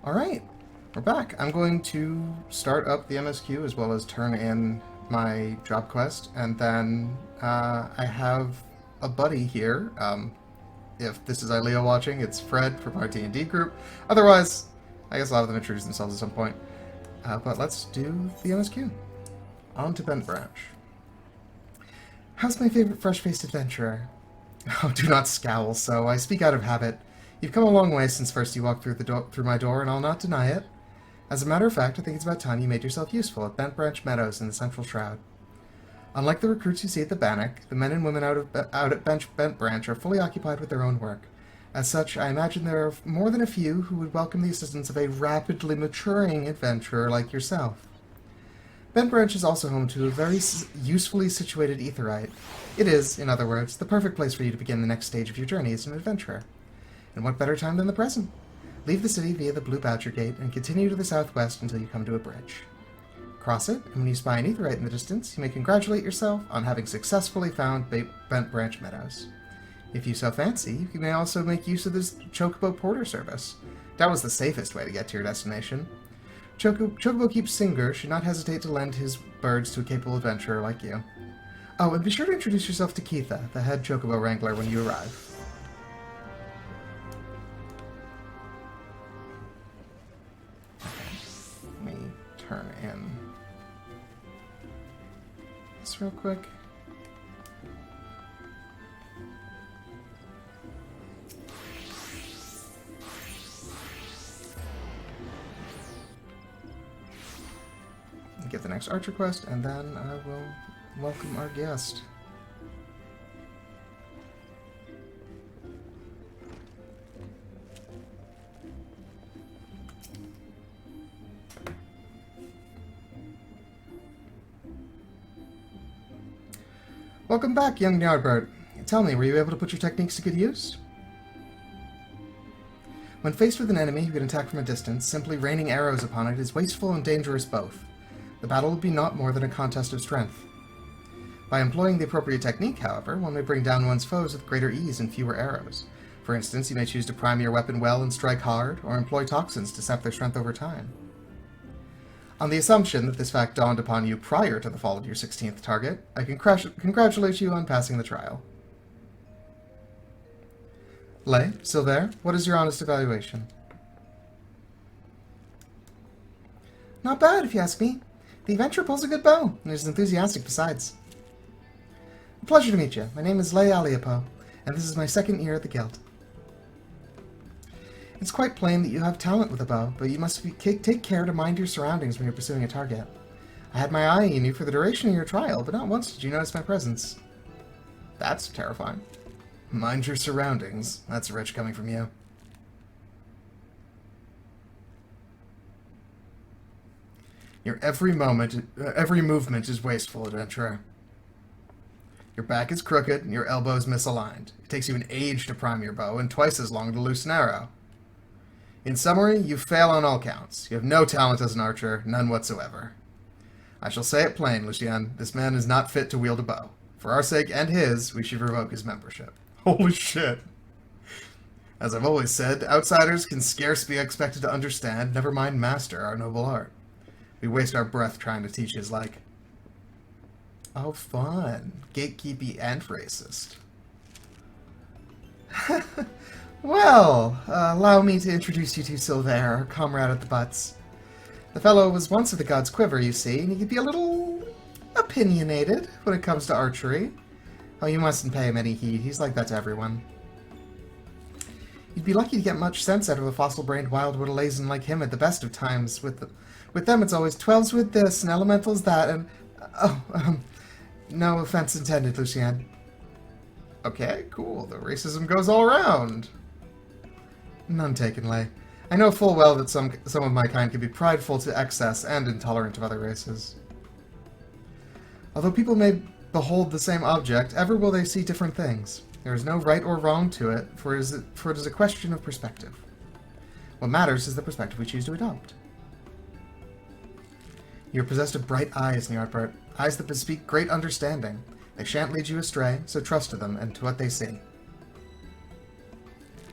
Alright, we're back. I'm going to start up the MSQ as well as turn in my job quest, and then I have a buddy here. If this is Ilea watching, it's Fred from our D&D group. Otherwise, I guess a lot of them introduce themselves at some point. But let's do the MSQ. On to Bent Branch. How's my favorite fresh-faced adventurer? Oh, do not scowl so. I speak out of habit. You've come a long way since first you walked through my door, and I'll not deny it. As a matter of fact, I think it's about time you made yourself useful at Bent Branch Meadows in the Central Shroud. Unlike the recruits you see at the Bannock, the men and women out at Bent Branch are fully occupied with their own work. As such, I imagine there are more than a few who would welcome the assistance of a rapidly maturing adventurer like yourself. Bent Branch is also home to a very usefully situated aetheryte. It is, in other words, the perfect place for you to begin the next stage of your journey as an adventurer. And what better time than the present? Leave the city via the Blue Badger Gate and continue to the southwest until you come to a bridge. Cross it, and when you spy an aetheryte in the distance, you may congratulate yourself on having successfully found Bent Branch Meadows. If you so fancy, you may also make use of this Chocobo Porter service. That was the safest way to get to your destination. Chocobo Keep Singer should not hesitate to lend his birds to a capable adventurer like you. Oh, and be sure to introduce yourself to Keitha, the head Chocobo Wrangler, when you arrive. Let me turn in this real quick. Get the next archer quest, and then I will welcome our guest. Welcome back, young Ny'ardbert. Tell me, were you able to put your techniques to good use? When faced with an enemy who can attack from a distance, simply raining arrows upon it is wasteful and dangerous both. The battle will be not more than a contest of strength. By employing the appropriate technique, however, one may bring down one's foes with greater ease and fewer arrows. For instance, you may choose to prime your weapon well and strike hard, or employ toxins to sap their strength over time. On the assumption that this fact dawned upon you prior to the fall of your 16th target, I congratulate you on passing the trial. Lay, still there? What is your honest evaluation? Not bad, if you ask me. The adventurer pulls a good bow, and is enthusiastic besides. A pleasure to meet you. My name is Lay Aliapo, and this is my second year at the Guild. It's quite plain that you have talent with a bow, but you must take care to mind your surroundings when you're pursuing a target. I had my eye on you for the duration of your trial, but not once did you notice my presence. That's terrifying. Mind your surroundings. That's rich coming from you. Your every movement is wasteful, adventurer. Your back is crooked and your elbows misaligned. It takes you an age to prime your bow and twice as long to loose an arrow. In summary, you fail on all counts. You have no talent as an archer, none whatsoever. I shall say it plain, Lucien. This man is not fit to wield a bow. For our sake and his, we should revoke his membership. Holy shit. As I've always said, outsiders can scarce be expected to understand, never mind master our noble art. We waste our breath trying to teach his like. Oh, fun. Gatekeepy and racist. Well, allow me to introduce you to Silver, our comrade at the butts. The fellow was once of the god's quiver, you see, and he could be a little opinionated when it comes to archery. Oh, you mustn't pay him any heed. He's like that to everyone. You'd be lucky to get much sense out of a fossil-brained wildwood Alazen like him at the best of times. With them, it's always 12s with this and elementals that, and... no offense intended, Lucien. Okay, cool. The racism goes all around. None taken, Lay. I know full well that some of my kind can be prideful to excess and intolerant of other races. Although people may behold the same object, ever will they see different things. There is no right or wrong to it, for it is a question of perspective. What matters is the perspective we choose to adopt. You are possessed of bright eyes, Ny'ardbert, eyes that bespeak great understanding. They shan't lead you astray, so trust to them and to what they see.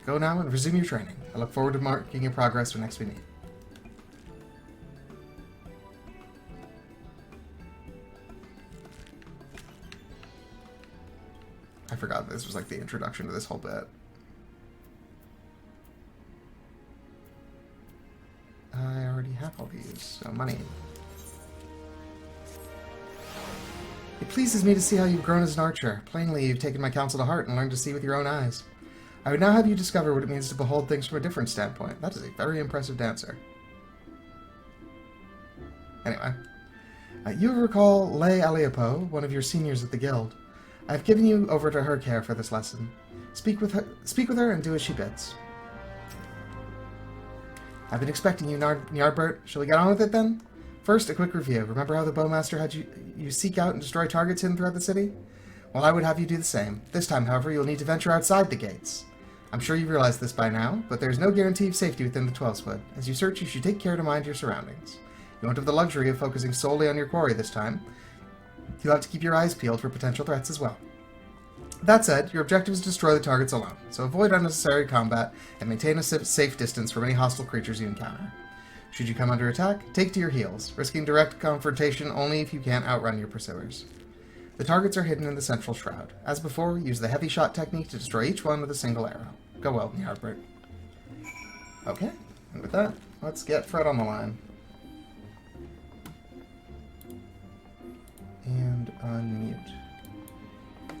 Go now and resume your training. I look forward to marking your progress when next we meet. I forgot this was like the introduction to this whole bit. I already have all these, so money. It pleases me to see how you've grown as an archer. Plainly, you've taken my counsel to heart and learned to see with your own eyes. I would now have you discover what it means to behold things from a different standpoint. That is a very impressive dancer. Anyway, you recall Lei Aliopo, one of your seniors at the guild. I have given you over to her care for this lesson. Speak with her and do as she bids. I've been expecting you, Ny'ardbert. Shall we get on with it then? First, a quick review. Remember how the bowmaster had you seek out and destroy targets hidden throughout the city? Well, I would have you do the same. This time, however, you'll need to venture outside the gates. I'm sure you've realized this by now, but there's no guarantee of safety within the 12-foot. As you search, you should take care to mind your surroundings. You won't have the luxury of focusing solely on your quarry this time. You'll have to keep your eyes peeled for potential threats as well. That said, your objective is to destroy the targets alone, so avoid unnecessary combat and maintain a safe distance from any hostile creatures you encounter. Should you come under attack, take to your heels, risking direct confrontation only if you can't outrun your pursuers. The targets are hidden in the central shroud. As before, use the heavy shot technique to destroy each one with a single arrow. Go well, Ny'ardbert. Okay, and with that, let's get Fred on the line. And unmute.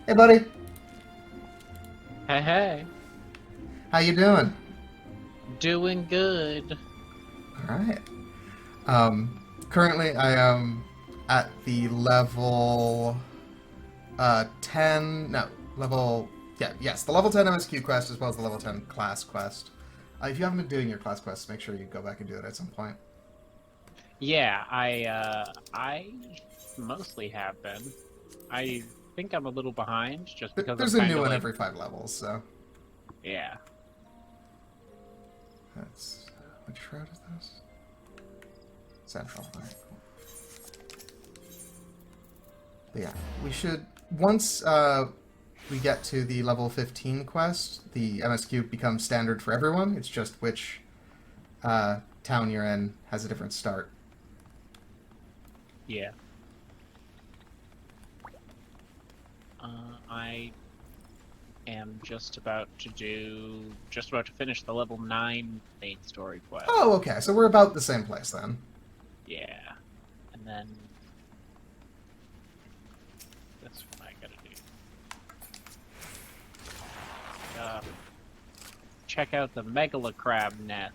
Hey, buddy! Hey, hey. How you doing? Doing good. Alright. Currently I am at the level 10, no, level, yes, the level 10 MSQ quest as well as the level 10 class quest. If you haven't been doing your class quests, make sure you go back and do it at some point. Yeah, I mostly have been. I think I'm a little behind just because There's a new one every 5 levels, so. Yeah. That's, which shroud is this? Central, alright, cool. But yeah, we should, once we get to the level 15 quest, the MSQ becomes standard for everyone. It's just which town you're in has a different start. Yeah. I am just about to finish the level 9 main story quest. Oh, okay, so we're about the same place then. Yeah. And then that's what I gotta do. Check out the Megala Crab net.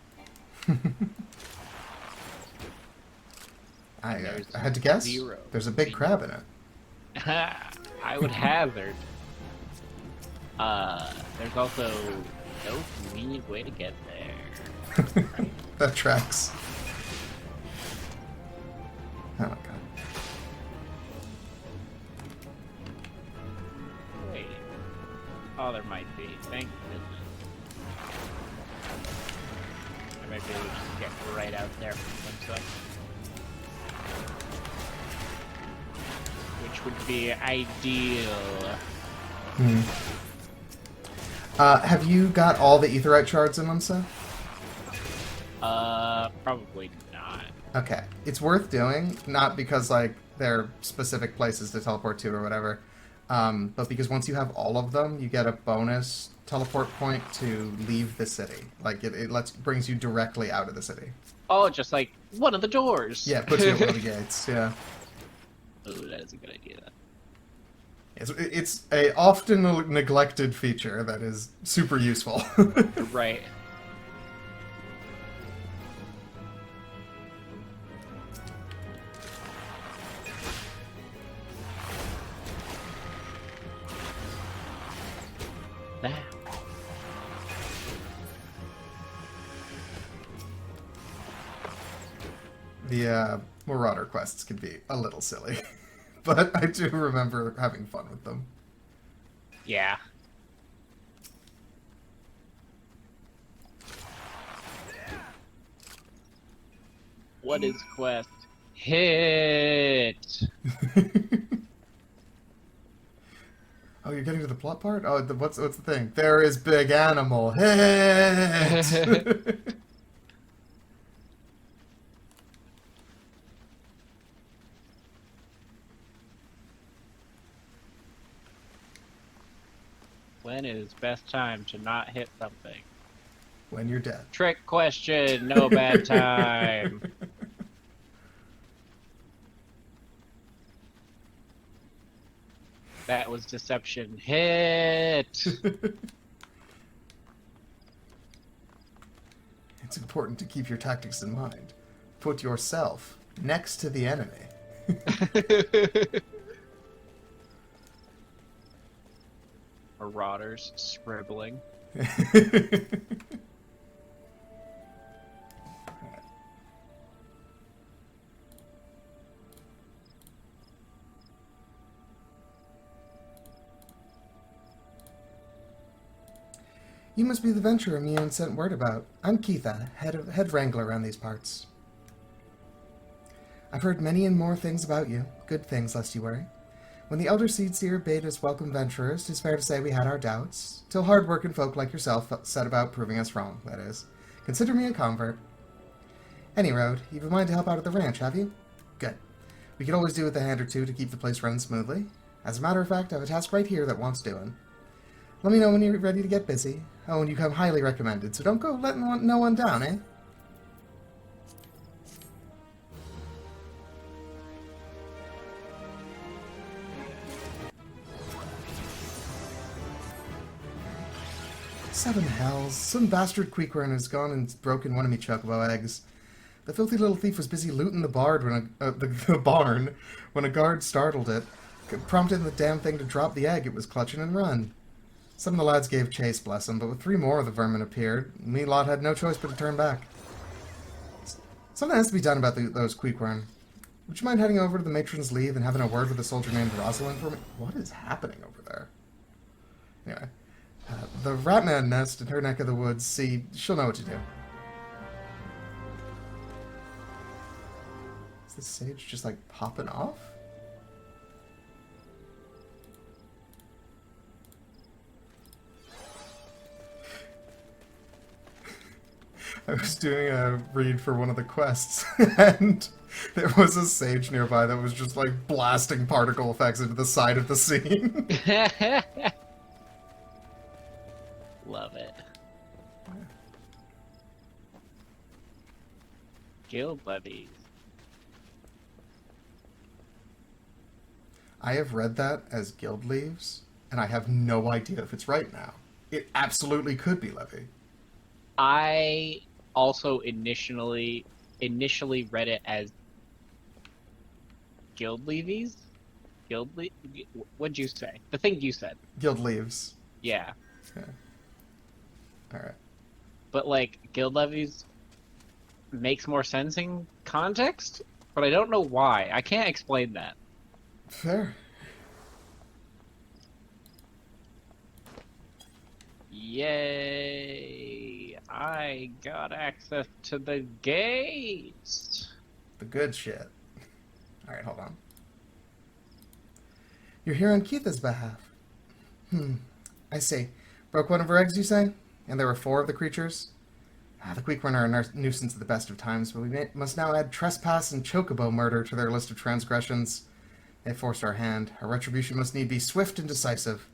I had to guess. 0. There's a big crab in it. I would hazard. There's also no convenient way to get there. That tracks. Oh my god. Wait. Oh, there might be. Thank goodness. I might be able to just get right out there from some. Which would be ideal. Have you got all the Aetheryte shards in them, sir? Probably not. Okay. It's worth doing, not because, like, they're specific places to teleport to or whatever, but because once you have all of them, you get a bonus teleport point to leave the city. Like, it brings you directly out of the city. Oh, just like one of the doors. Yeah, it puts you at one of the gates, yeah. Oh, that is a good idea. It's a often neglected feature that is super useful. Right. That. The Marauder quests can be a little silly. But I do remember having fun with them. Yeah. What is quest? Hit! Oh, you're getting to the plot part? Oh, what's the thing? There is big animal. Hit! When is best time to not hit something? When you're dead. Trick question, no bad time. That was deception. Hit! It's important to keep your tactics in mind. Put yourself next to the enemy. Marauders scribbling. You must be the venturer Mian sent word about. I'm Keitha, head wrangler around these parts. I've heard many and more things about you. Good things, lest you worry. When the Elder Seedseer bade us welcome venturers, 'tis fair to say we had our doubts, till hard-working folk like yourself set about proving us wrong, that is. Consider me a convert. Any road, you've a mind to help out at the ranch, have you? Good. We could always do with a hand or two to keep the place running smoothly. As a matter of fact, I have a task right here that wants doing. Let me know when you're ready to get busy. Oh, and you come highly recommended, so don't go letting no one down, eh? Seven hells. Some bastard Queequern has gone and broken one of me chocobo eggs. The filthy little thief was busy looting the the barn when a guard startled it, prompting the damn thing to drop the egg it was clutching and run. Some of the lads gave chase, bless them, but with 3 more of the vermin appeared, me lot had no choice but to turn back. Something has to be done about those Queequern. Would you mind heading over to the matron's leave and having a word with a soldier named Rosalind for me? What is happening over there? Anyway. The Ratman nest in her neck of the woods, see, she'll know what to do. Is this sage just, like, popping off? I was doing a read for one of the quests, and there was a sage nearby that was just, like, blasting particle effects into the side of the scene. Love it. Guild levies. I have read that as guild leaves, and I have no idea if it's right now. It absolutely could be levy. I also initially read it as guild levies. What'd you say? The thing you said. Guild leaves. Yeah. Yeah. Alright. But, like, guild levies makes more sense in context, but I don't know why. I can't explain that. Fair. Yay! I got access to the gates! The good shit. Alright, hold on. You're here on Keitha's behalf. I see. Broke one of her eggs, you say? And there were 4 of the creatures? The Queequern are a nuisance at the best of times, but we must now add trespass and chocobo murder to their list of transgressions. They forced our hand. Our retribution must need be swift and decisive.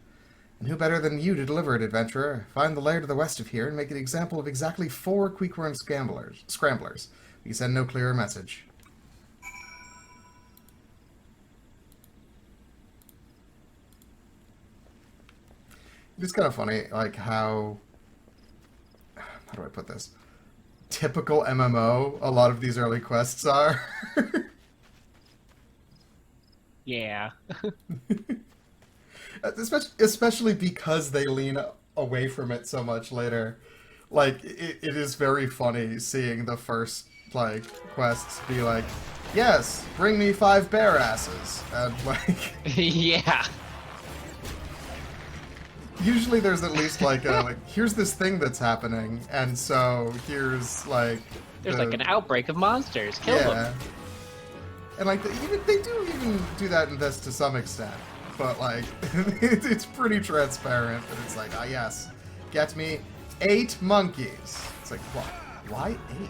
And who better than you to deliver it, adventurer? Find the lair to the west of here and make an example of exactly 4 Queequern scramblers. We can send no clearer message. It's kind of funny, like, how do I put this? Typical MMO, a lot of these early quests are. Yeah. Especially because they lean away from it so much later. Like, it is very funny seeing the first, like, quests be like, yes, bring me 5 bear asses. And, like... Yeah. Usually there's at least, like, here's this thing that's happening, and so here's, like... There's, like, an outbreak of monsters. Kill them. And, like, they do even do that in this to some extent. But, like, it's pretty transparent that it's like, yes, get me 8 monkeys. It's like, what? Why 8?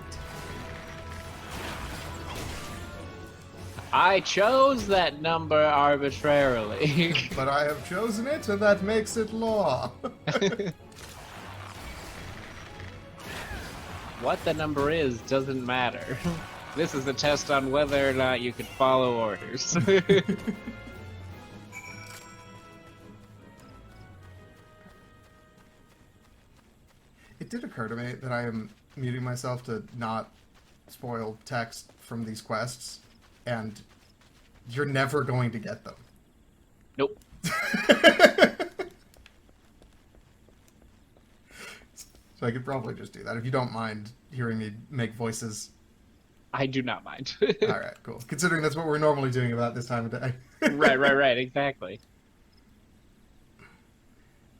I chose that number arbitrarily. But I have chosen it, and that makes it law. What the number is doesn't matter. This is a test on whether or not you can follow orders. It did occur to me that I am muting myself to not spoil text from these quests, and you're never going to get them. Nope. So I could probably just do that if you don't mind hearing me make voices. I do not mind. Alright, cool. Considering that's what we're normally doing about this time of day. Right, exactly.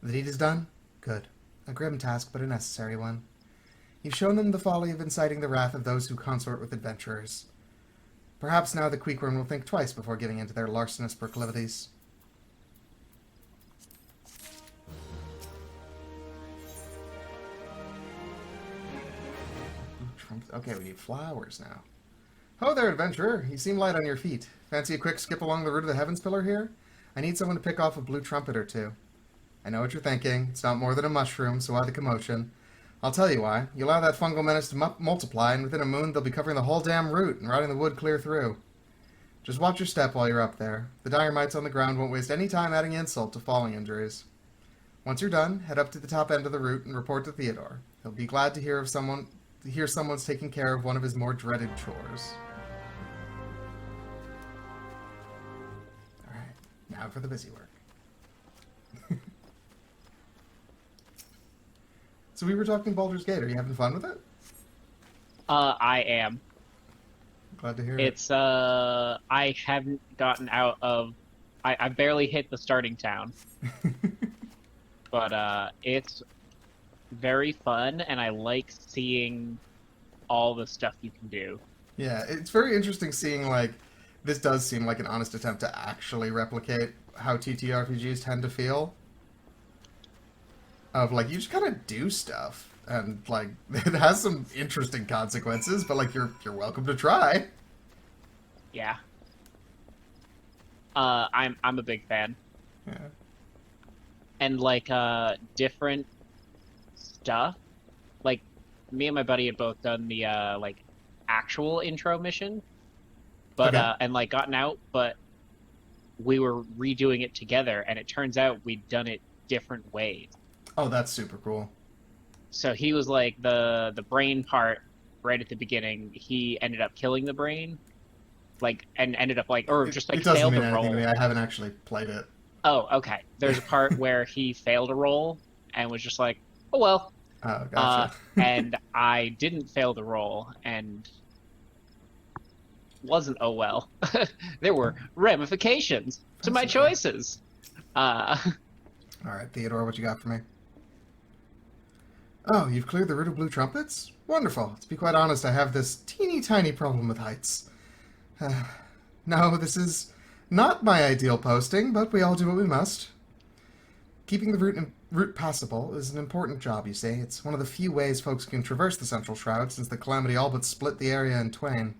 The deed is done? Good. A grim task, but a necessary one. You've shown them the folly of inciting the wrath of those who consort with adventurers. Perhaps now the Queequorn will think twice before giving in to their larcenous proclivities. Okay, we need flowers now. Ho there, adventurer. You seem light on your feet. Fancy a quick skip along the route of the Heavens Pillar here? I need someone to pick off a blue trumpet or two. I know what you're thinking. It's not more than a mushroom, so why the commotion? I'll tell you why. You allow that fungal menace to multiply, and within a moon they'll be covering the whole damn route and rotting the wood clear through. Just watch your step while you're up there. The dire mites on the ground won't waste any time adding insult to falling injuries. Once you're done, head up to the top end of the route and report to Theodore. He'll be glad to hear someone's taking care of one of his more dreaded chores. Alright, now for the busy work. So we were talking Baldur's Gate. Are you having fun with it? I am. Glad to hear it. It's, I haven't gotten out of... I barely hit the starting town. But, it's very fun, and I like seeing all the stuff you can do. Yeah, it's very interesting seeing, like, this does seem like an honest attempt to actually replicate how TTRPGs tend to feel. Of, like, you just kind of do stuff, and, like, it has some interesting consequences, but, like, you're welcome to try. Yeah. I'm a big fan. Yeah. And, like, different stuff. Like, me and my buddy had both done the, like, actual intro mission. But, Okay. and, like, gotten out, but we were redoing it together, and it turns out we'd done it different ways. Oh, that's super cool. So he was like the brain part right at the beginning. He ended up killing the brain, like, and ended up like, or just like it doesn't failed mean to anything roll. to me. I haven't actually played it. Oh, okay. There's a part where he failed a roll and was just like, oh well. Oh, gotcha. And I didn't fail the roll and wasn't oh well. There were ramifications to my choices. All right, Theodore, what you got for me? Oh, you've cleared the route of blue trumpets? Wonderful. To be quite honest, I have this teeny tiny problem with heights. No, this is not my ideal posting, but we all do what we must. Keeping the route passable is an important job, you see. It's one of the few ways folks can traverse the Central Shroud since the Calamity all but split the area in twain.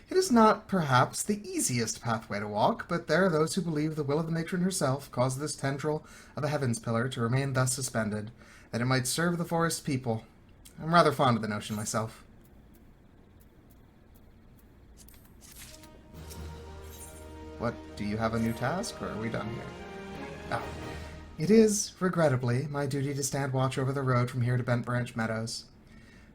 It is not, perhaps, the easiest pathway to walk, but there are those who believe the will of the matron herself caused this tendril of a Heavens Pillar to remain thus suspended, that it might serve the forest people. I'm rather fond of the notion myself. What, do you have a new task, or are we done here? Oh. It is, regrettably, my duty to stand watch over the road from here to Bent Branch Meadows.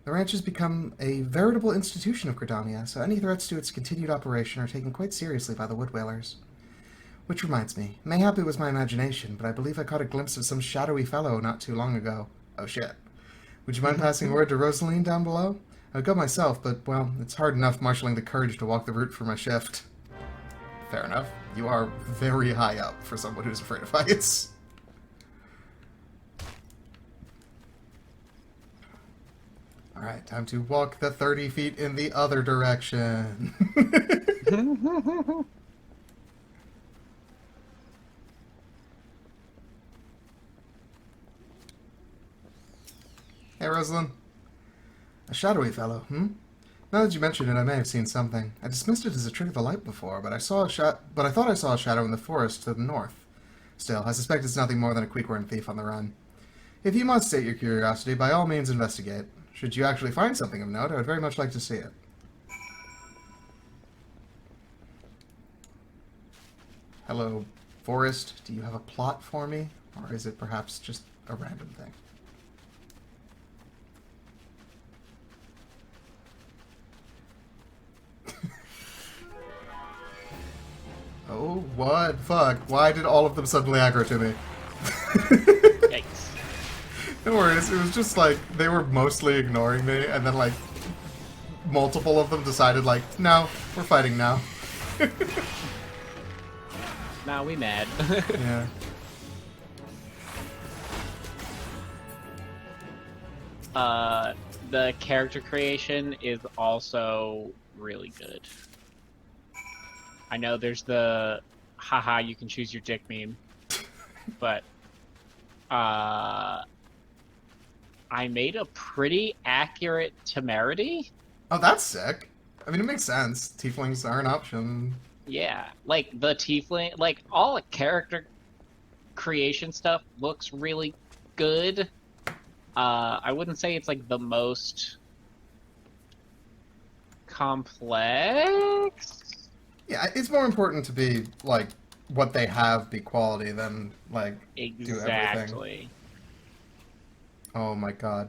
The ranch has become a veritable institution of Gridania, so any threats to its continued operation are taken quite seriously by the wood whalers. Which reminds me, mayhap it was my imagination, but I believe I caught a glimpse of some shadowy fellow not too long ago. Oh shit. Would you mind passing word to Rosaline down below? I would go myself, but, well, it's hard enough marshalling the courage to walk the route for my shift. Fair enough. You are very high up for someone who's afraid of heights. Alright, time to walk the 30 feet in the other direction. Hey, Rosalind. A shadowy fellow, hmm? Now that you mention it, I may have seen something. I dismissed it as a trick of the light before, but I thought I saw a shadow in the forest to the north. Still, I suspect it's nothing more than a quick-worm thief on the run. If you must state your curiosity, by all means investigate. Should you actually find something of note, I would very much like to see it. Hello, forest. Do you have a plot for me? Or is it perhaps just a random thing? Oh, what? Fuck. Why did all of them suddenly aggro to me? Yikes. No worries, it was just like, they were mostly ignoring me, and then like, multiple of them decided like, no, we're fighting now. Now we mad. Yeah. The character creation is also really good. I know there's the haha you can choose your dick meme, but I made a pretty accurate temerity. Oh, that's sick. I mean, it makes sense. Tieflings are an option. Yeah, like the tiefling, like all the character creation stuff looks really good. I wouldn't say it's like the most complex. Yeah, it's more important to be, like, what they have be quality than, like, do everything. Exactly. Oh my god.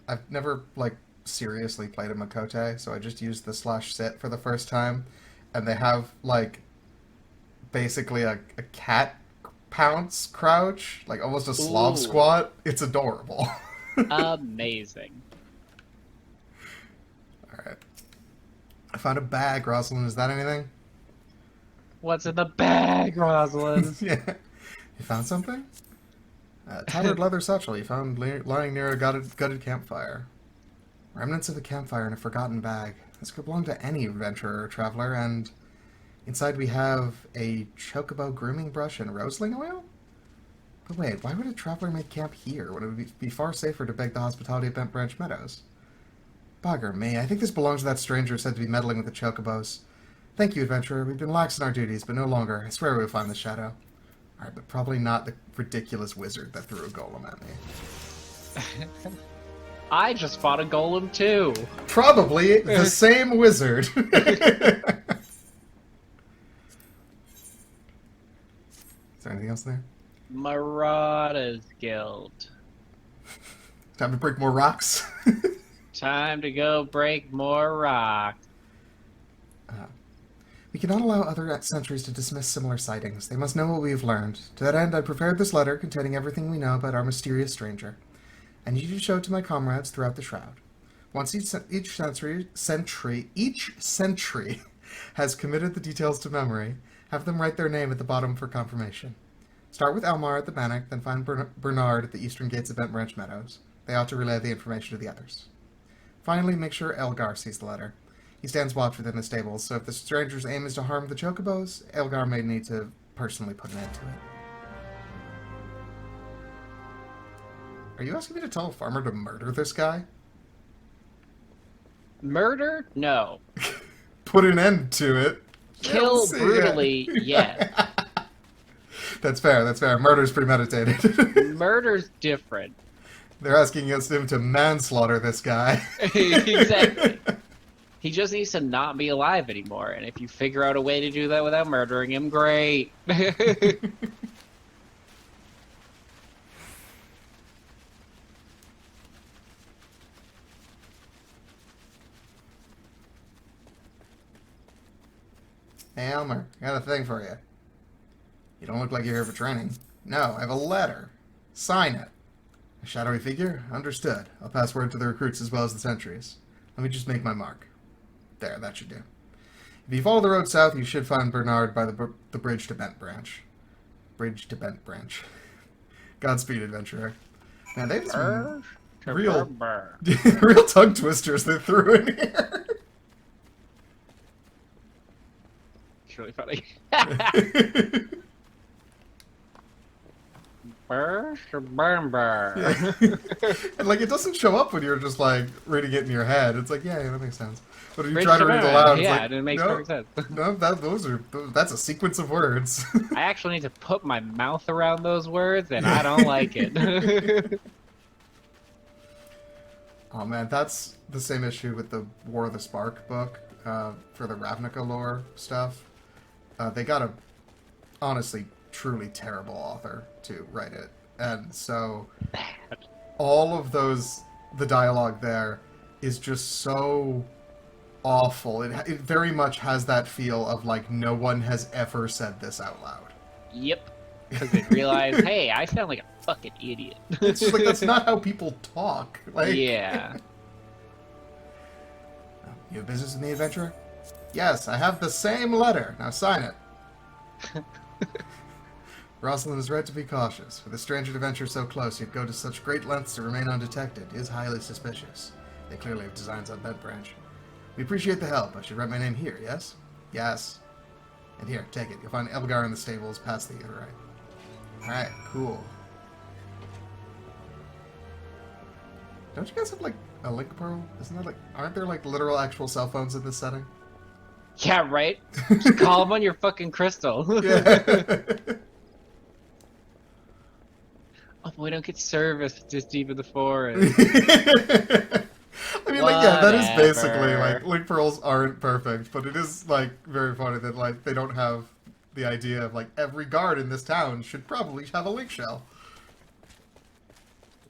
I've never, like, seriously played a Makote, so I just used the /sit for the first time, and they have, like, basically a cat pounce crouch, like almost a Slav Ooh. squat. It's adorable. Amazing. Alright. I found a bag, Rosalind. Is that anything? What's in the bag, Rosalind? Yeah. You found something? Tattered leather satchel you found lying near a gutted campfire. Remnants of a campfire in a forgotten bag. This could belong to any adventurer or traveler, and inside we have a chocobo grooming brush and roseling oil? But wait, why would a traveler make camp here when it would be far safer to beg the hospitality of Bent Branch Meadows? Bugger me, I think this belongs to that stranger said to be meddling with the chocobos. Thank you, adventurer. We've been lax in our duties, but no longer. I swear we'll find the shadow. Alright, but probably not the ridiculous wizard that threw a golem at me. I just fought a golem too. Probably the same wizard. Is there anything else there? Marauders Guild. Time to break more rocks. Time to go break more rock. We cannot allow other sentries to dismiss similar sightings. They must know what we have learned. To that end, I prepared this letter containing everything we know about our mysterious stranger. I need you to show it to my comrades throughout the Shroud. Once each sentry has committed the details to memory, have them write their name at the bottom for confirmation. Start with Elmar at the Bannock, then find Bernard at the eastern gates of Bent Branch Meadows. They ought to relay the information to the others. Finally, make sure Elgar sees the letter. He stands watch within the stables, so if the stranger's aim is to harm the chocobos, Elgar may need to personally put an end to it. Are you asking me to tell a farmer to murder this guy? Murder? No. Put an end to it. Kill brutally, yes. That's fair, that's fair. Murder's premeditated. Murder's different. They're asking him to manslaughter this guy. Exactly. He just needs to not be alive anymore, and if you figure out a way to do that without murdering him, great. Hey, Elmer, I got a thing for you. You don't look like you're here for training. No, I have a letter. Sign it. A shadowy figure? Understood. I'll pass word to the recruits as well as the sentries. Let me just make my mark. There, that should do. If you follow the road south, you should find Bernard by the bridge to Bent Branch. Bridge to Bent Branch. Godspeed, adventurer. Man, they have some real tongue twisters they threw in here. It's really funny. Burr, burn, burr. Yeah. And like it doesn't show up when you're just like reading it in your head. It's like, yeah, that makes sense. But if you try to read it aloud, it's Yeah, like, it makes no, perfect sense. no, that's a sequence of words. I actually need to put my mouth around those words, and I don't like it. Oh man, that's the same issue with the War of the Spark book for the Ravnica lore stuff. They got a honestly truly terrible author to write it, and so all of the dialogue there is just so awful. It very much has that feel of like no one has ever said this out loud. Yep. Because they realize, hey, I sound like a fucking idiot. It's just like that's not how people talk. Like, yeah. You have business with me, adventurer? Yes, I have the same letter. Now sign it. Rosalind is right to be cautious. With a stranger to venture so close, yet go to such great lengths to remain undetected is highly suspicious. They clearly have designs on Bent Branch. We appreciate the help. I should write my name here, yes? Yes. And here, take it. You'll find Elgar in the stables past the right. Alright, cool. Don't you guys have, like, a link pearl? Isn't that, like, aren't there, like, literal actual cell phones in this setting? Yeah, right? Just call them on your fucking crystal. Yeah. Oh, we don't get service just deep in the forest. I mean, like, yeah, that is basically, Whatever. like, link pearls aren't perfect, but it is, like, very funny that, like, they don't have the idea of, like, every guard in this town should probably have a link shell.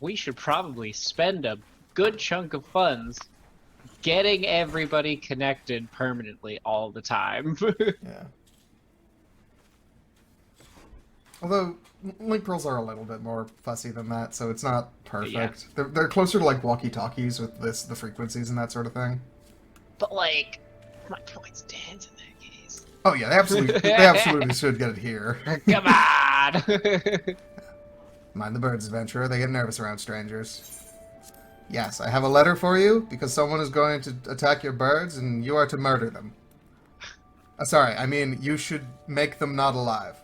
We should probably spend a good chunk of funds getting everybody connected permanently all the time. Yeah. Although, link pearls are a little bit more fussy than that, so it's not perfect. Yeah. They're closer to, like, walkie-talkies with the frequencies and that sort of thing. But, like, my point stands in that case. Oh, yeah, they absolutely should get it here. Come on! Mind the birds, adventurer. They get nervous around strangers. Yes, I have a letter for you, because someone is going to attack your birds, and you are to murder them. Sorry, I mean, you should make them not alive.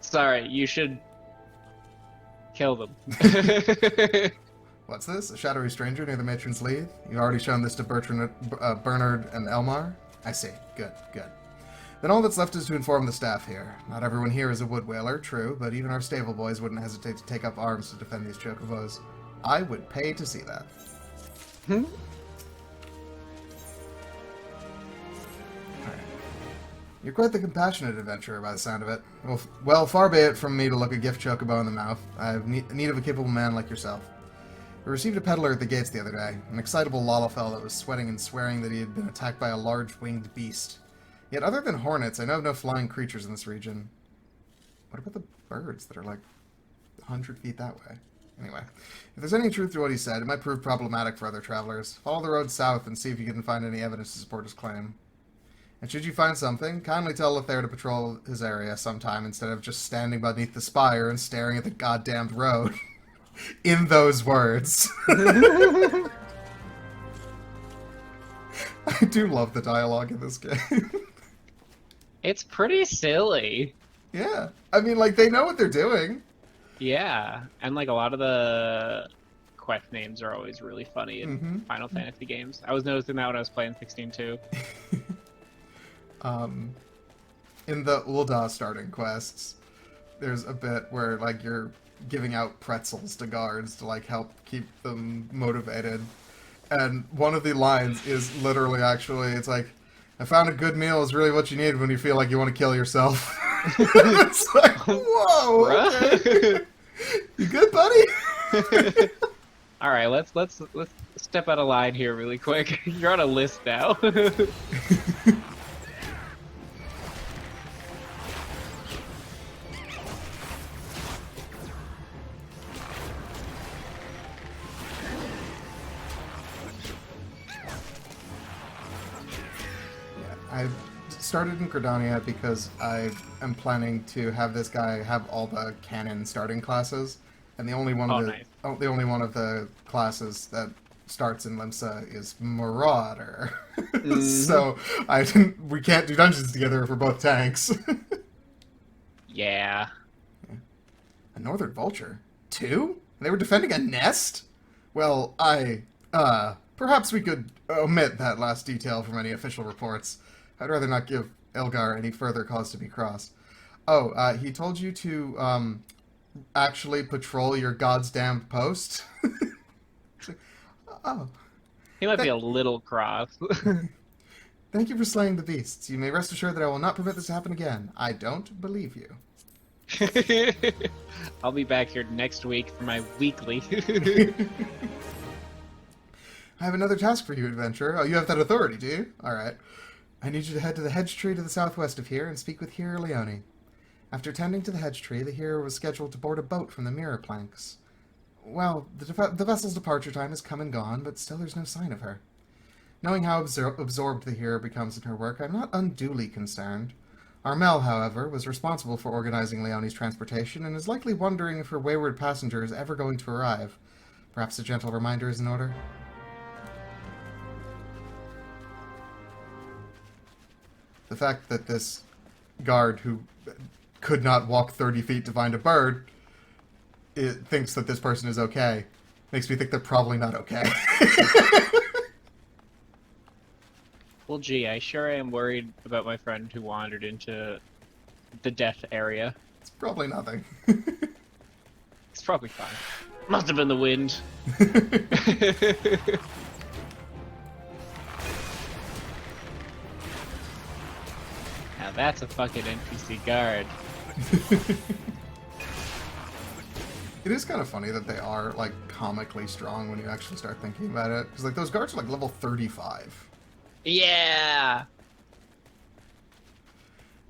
Sorry, you should kill them. What's this? A shadowy stranger near the matron's lead? You've already shown this to Bernard and Elmar? I see. Good, good. Then all that's left is to inform the staff here. Not everyone here is a wood whaler, true, but even our stable boys wouldn't hesitate to take up arms to defend these chocobos. I would pay to see that. Hmm? You're quite the compassionate adventurer, by the sound of it. Well, far be it from me to look a gift chocobo in the mouth. I have need of a capable man like yourself. We received a peddler at the gates the other day, an excitable Lalafell that was sweating and swearing that he had been attacked by a large winged beast. Yet other than hornets, I know of no flying creatures in this region. What about the birds that are like 100 feet that way? Anyway, if there's any truth to what he said, it might prove problematic for other travelers. Follow the road south and see if you can find any evidence to support his claim. And should you find something, kindly tell Lothair to patrol his area sometime instead of just standing beneath the spire and staring at the goddamned road. In those words. I do love the dialogue in this game. It's pretty silly. Yeah. I mean, like, they know what they're doing. Yeah, and like a lot of the quest names are always really funny in Final Fantasy games. I was noticing that when I was playing 16 too. In the Ul'dah starting quests, there's a bit where, like, you're giving out pretzels to guards to, like, help keep them motivated. And one of the lines is literally actually, it's like, I found a good meal is really what you need when you feel like you want to kill yourself. It's like, whoa, okay. You good, buddy? All right, let's step out of line here really quick. You're on a list now. I've started in Gridania because I am planning to have this guy have all the canon starting classes, and the only one of the only one of the classes that starts in Limsa is Marauder. So we can't do dungeons together if we're both tanks. Yeah. A northern vulture? 2? And they were defending a nest? Well, perhaps we could omit that last detail from any official reports. I'd rather not give Elgar any further cause to be cross. Oh, he told you to, actually patrol your god's damned post? Oh. He might be a little cross. Thank you for slaying the beasts. You may rest assured that I will not permit this to happen again. I don't believe you. I'll be back here next week for my weekly. I have another task for you, adventurer. Oh, you have that authority, do you? All right. I need you to head to the hedge tree to the southwest of here and speak with Hero Leone. After tending to the hedge tree, the hero was scheduled to board a boat from the mirror planks. Well, the vessel's departure time has come and gone, but still there's no sign of her. Knowing how absorbed the hero becomes in her work, I'm not unduly concerned. Armel, however, was responsible for organizing Leonie's transportation and is likely wondering if her wayward passenger is ever going to arrive. Perhaps a gentle reminder is in order? The fact that this guard, who could not walk 30 feet to find a bird, thinks that this person is okay, makes me think they're probably not okay. Well, gee, I sure am worried about my friend who wandered into the death area. It's probably nothing. It's probably fine. Must have been the wind. Now that's a fucking NPC guard. It is kind of funny that they are, like, comically strong when you actually start thinking about it. Because, like, those guards are, like, level 35. Yeah!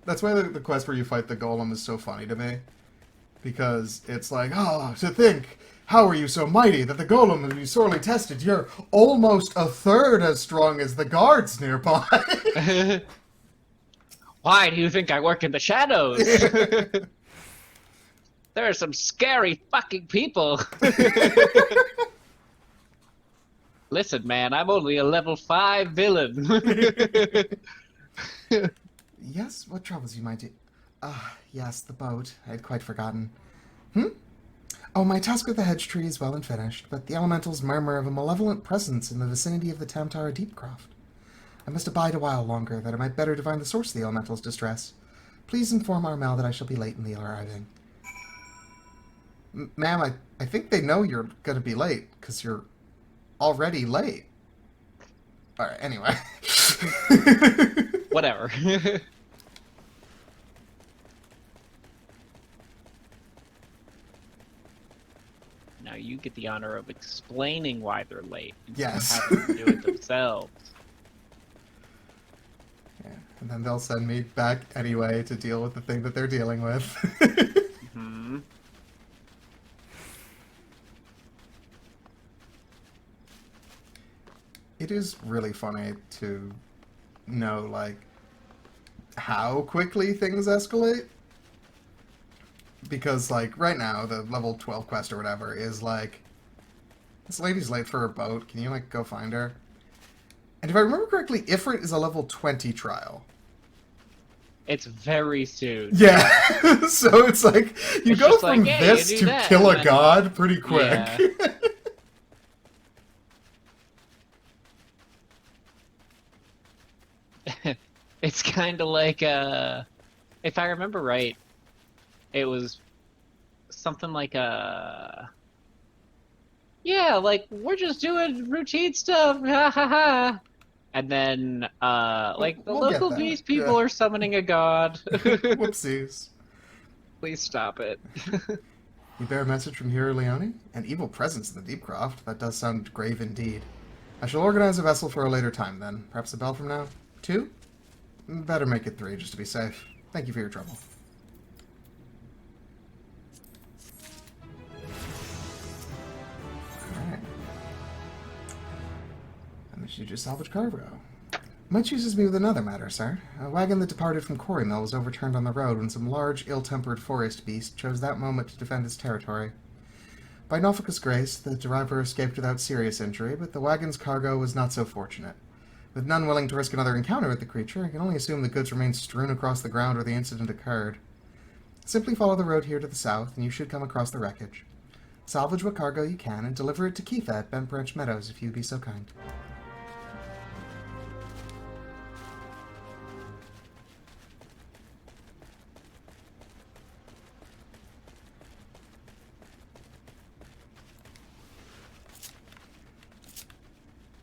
That's why the quest where you fight the golem is so funny to me. Because it's like, oh, to think, how are you so mighty that the golem will be sorely tested? You're almost a third as strong as the guards nearby. Why do you think I work in the shadows? There are some scary fucking people. Listen, man, I'm only a level 5 villain. Yes, what troubles you, my dear? Yes, the boat. I had quite forgotten. Oh, my task with the hedge tree is well and finished, but the elementals murmur of a malevolent presence in the vicinity of the Tamtara Deepcroft. I must abide a while longer, that I might better divine the source of the elemental's distress. Please inform Armel that I shall be late in the arriving. Ma'am, I think they know you're going to be late, because you're already late. Alright, anyway. Whatever. Now you get the honor of explaining why they're late. Yes. Instead of having them do it themselves. Yeah, and then they'll send me back anyway to deal with the thing that they're dealing with. Mm-hmm. It is really funny to know, like, how quickly things escalate. Because, like, right now, the level 12 quest or whatever is, like, this lady's late for her boat. Can you, like, go find her? And if I remember correctly, Ifrit is a level 20 trial. It's very soon. Yeah. So it's like, you It's go just from like, hey, this you do to that, kill and a then- god pretty quick. Yeah. It's kind of like, if I remember right, it was something like yeah, like, we're just doing routine stuff, ha ha ha. And then, like, the We'll get local that, beast people yeah. are summoning a god. Whoopsies. Please stop it. You bear a message from Hero Leone? An evil presence in the Deepcroft. That does sound grave indeed. I shall organize a vessel for a later time, then. Perhaps a bell from now? 2? Better make it 3, just to be safe. Thank you for your trouble. Alright. I miss you just salvage cargo. Might chooses me with another matter, sir. A wagon that departed from Quarry Mill was overturned on the road when some large, ill-tempered forest beast chose that moment to defend its territory. By Nofika's grace, the driver escaped without serious injury, but the wagon's cargo was not so fortunate. With none willing to risk another encounter with the creature, I can only assume the goods remained strewn across the ground where the incident occurred. Simply follow the road here to the south, and you should come across the wreckage. Salvage what cargo you can, and deliver it to Keitha at Bent Branch Meadows, if you'd be so kind.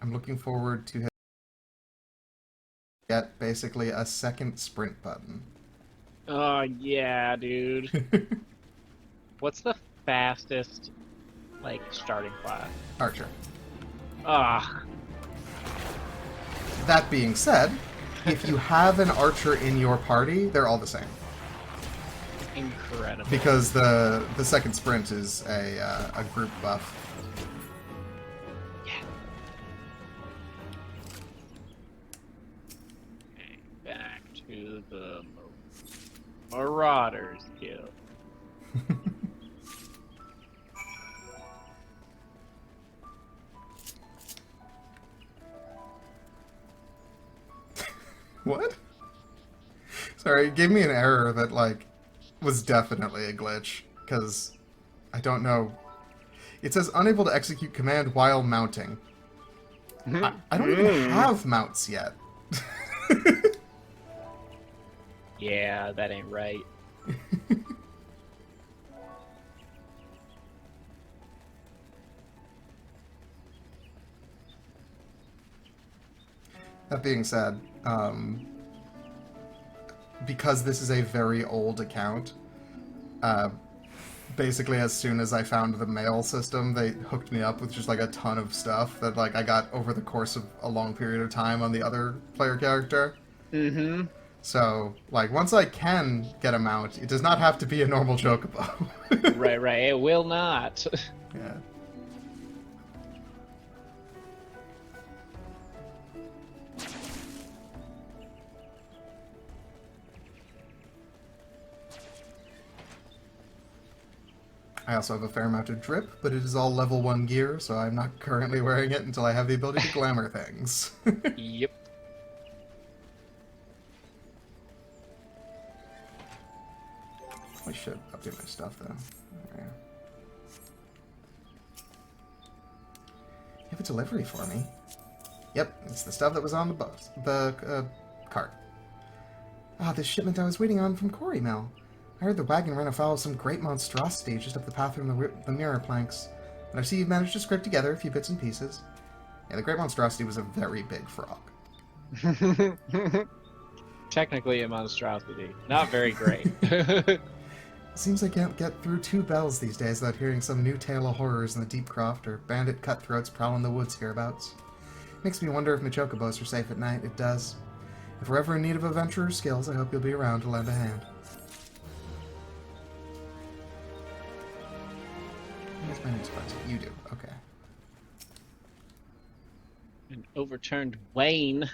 I'm looking forward to get basically a second sprint button. Oh, yeah, dude. What's the fastest, like, starting class? Archer. Ah. That being said, if you have an archer in your party, they're all the same. Incredible. Because the second sprint is a group buff. Yeah. Okay, back to the Marauders Guild. What? Sorry, it gave me an error that, like, was definitely a glitch, because I don't know. It says unable to execute command while mounting. I don't even have mounts yet. Yeah, that ain't right. That being said, because this is a very old account, basically as soon as I found the mail system, they hooked me up with just like a ton of stuff that like I got over the course of a long period of time on the other player character. Mm-hmm. So, like, once I can get a mount, it does not have to be a normal chocobo. Right. It will not. Yeah. I also have a fair amount of drip, but it is all level 1 gear, so I'm not currently wearing it until I have the ability to glamour things. Yep. I should update my stuff, though. Okay. You have a delivery for me? Yep, it's the stuff that was on the cart. Ah, this shipment I was waiting on from Quarry Mill. I heard the wagon ran afoul of some great monstrosity just up the path from the mirror planks. And I see you've managed to scrape together a few bits and pieces. Yeah, the great monstrosity was a very big frog. Technically a monstrosity. Not very great. Seems I can't get through 2 bells these days without hearing some new tale of horrors in the deep croft or bandit cutthroats prowling the woods hereabouts. Makes me wonder if my chocobos are safe at night. It does. If we're ever in need of adventurer's skills, I hope you'll be around to lend a hand. What's my next question? You do. Okay. An overturned Wayne.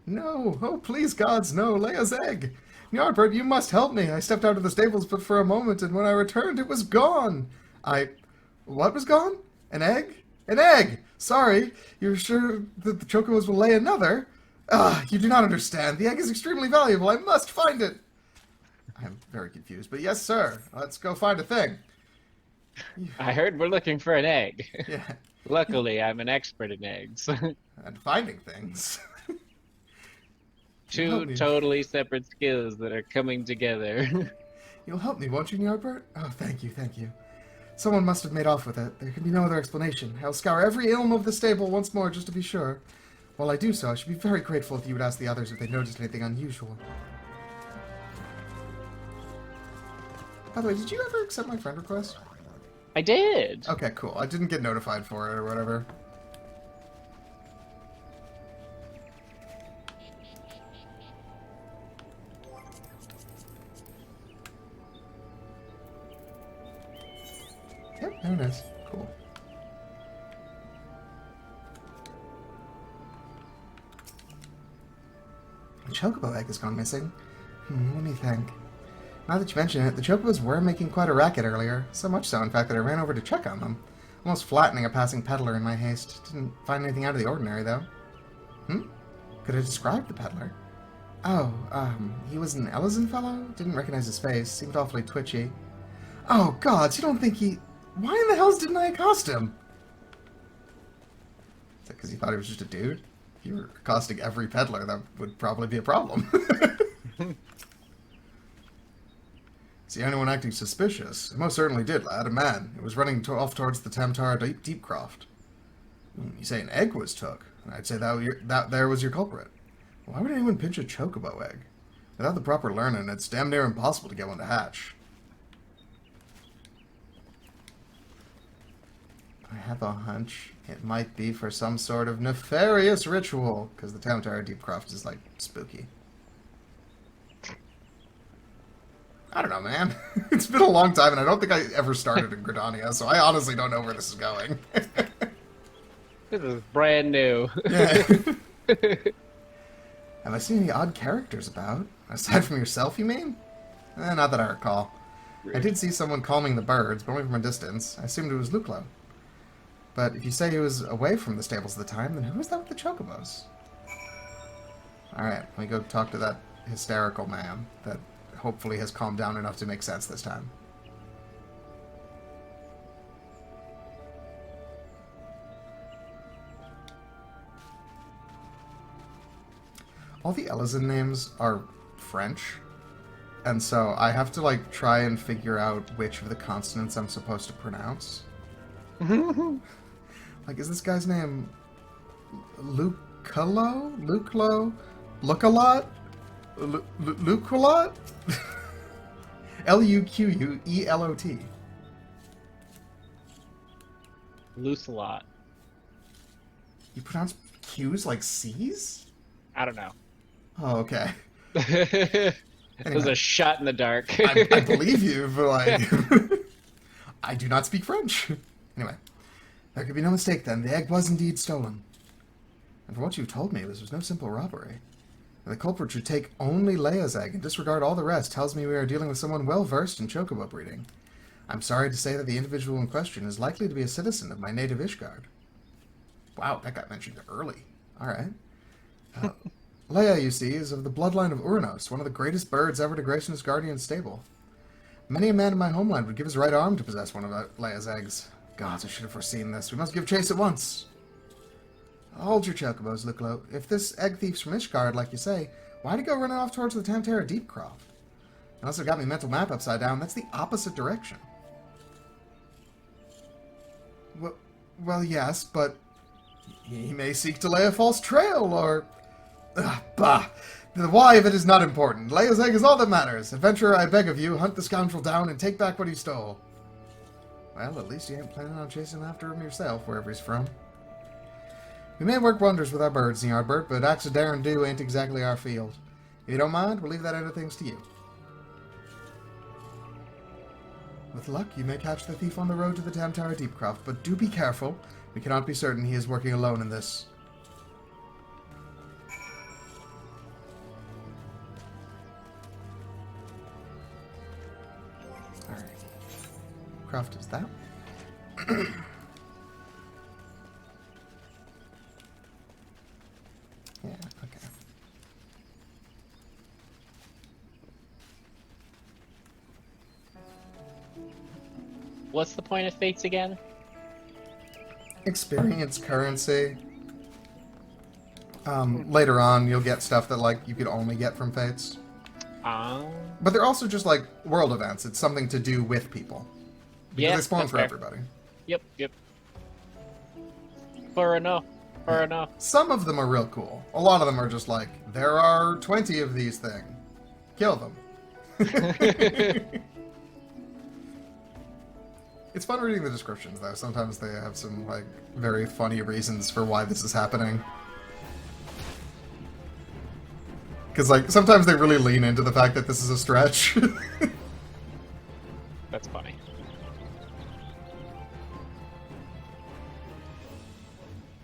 No! Oh, please, gods, no! Leia's egg! Ny'ardbert, you must help me! I stepped out of the stables but for a moment, and when I returned, it was gone! What was gone? An egg? An egg! Sorry! You're sure that the chocobos will lay another? Ah, you do not understand. The egg is extremely valuable. I must find it! I'm very confused, but yes, sir. Let's go find a thing. I heard we're looking for an egg. Yeah. Luckily, I'm an expert in eggs. And finding things. Two totally separate skills that are coming together. You'll help me, won't you, Ny'ardbert? Oh, thank you, thank you. Someone must have made off with it. There can be no other explanation. I'll scour every ilm of the stable once more just to be sure. While I do so, I should be very grateful if you would ask the others if they noticed anything unusual. By the way, did you ever accept my friend request? I did. Okay, cool. I didn't get notified for it or whatever. Yep, there it is. Cool. The chocobo egg has gone missing. Let me think. Now that you mention it, the chocobos were making quite a racket earlier. So much so, in fact, that I ran over to check on them. Almost flattening a passing peddler in my haste. Didn't find anything out of the ordinary, though. Could I describe the peddler? Oh, he was an Ellison fellow? Didn't recognize his face. Seemed awfully twitchy. Oh, gods, you don't think he... Why in the hells didn't I accost him? Is that because he thought he was just a dude? If you were accosting every peddler, that would probably be a problem. See anyone acting suspicious? It most certainly did, lad. A man. It was running off towards the Tamtar Deepcroft. You say an egg was took. I'd say that there was your culprit. Why would anyone pinch a chocobo egg? Without the proper learning, it's damn near impossible to get one to hatch. I have a hunch it might be for some sort of nefarious ritual, because the Tamtar Deepcroft is, like, spooky. I don't know, man. It's been a long time, and I don't think I ever started in Gridania, so I honestly don't know where this is going. This is brand new. Yeah. Have I seen any odd characters about? Aside from yourself, you mean? Not that I recall. I did see someone calming the birds, but only from a distance. I assumed it was Luclo. But if you say he was away from the stables at the time, then who was that with the chocobos? Alright, let me go talk to that hysterical man that hopefully has calmed down enough to make sense this time. All the Ellison names are French, and so I have to, like, try and figure out which of the consonants I'm supposed to pronounce. Like, is this guy's name Lucalo? Luclo? Look-a-lot? Luquelot? Luquuelot. Lucelot. You pronounce Q's like C's? I don't know. Oh, okay. It was Anyway. a shot in the dark. I believe you, but like... I do not speak French. Anyway. There could be no mistake then. The egg was indeed stolen. And from what you've told me, this was no simple robbery. The culprit should take only Leia's egg and disregard all the rest tells me we are dealing with someone well-versed in chocobo breeding. I'm sorry to say that the individual in question is likely to be a citizen of my native Ishgard. Wow, that got mentioned early. Alright. Leia, you see, is of the bloodline of Uranos, one of the greatest birds ever to grace in his guardian's stable. Many a man in my homeland would give his right arm to possess one of Leia's eggs. Gods, I should have foreseen this. We must give chase at once. Hold your chocobos, Luclo. If this egg thief's from Ishgard, like you say, why'd he go running off towards the Tamtara Deepcroft? Unless I've got my mental map upside down, that's the opposite direction. Well, yes, but he may seek to lay a false trail, or... bah! The why of it is not important. Leia's egg is all that matters. Adventurer, I beg of you, hunt the scoundrel down and take back what he stole. Well, at least you ain't planning on chasing after him yourself, wherever he's from. We may work wonders with our birds, Ny'ardbert, but acts of dare and do ain't exactly our field. If you don't mind, we'll leave that end of things to you. With luck, you may catch the thief on the road to the Tamtara Deepcroft, but do be careful. We cannot be certain he is working alone in this. Alright. Craft is that. Yeah, okay. What's the point of fates again? Experience currency. Later on, you'll get stuff that, like, you could only get from Fates. But they're also just, like, world events. It's something to do with people. Because Yeah, they spawn that's for fair. everybody. Yep. Fair enough. Fair enough. Some of them are real cool. A lot of them are just like, there are 20 of these things. Kill them. It's fun reading the descriptions, though. Sometimes they have some, like, very funny reasons for why this is happening. Because, like, sometimes they really lean into the fact that this is a stretch. That's funny.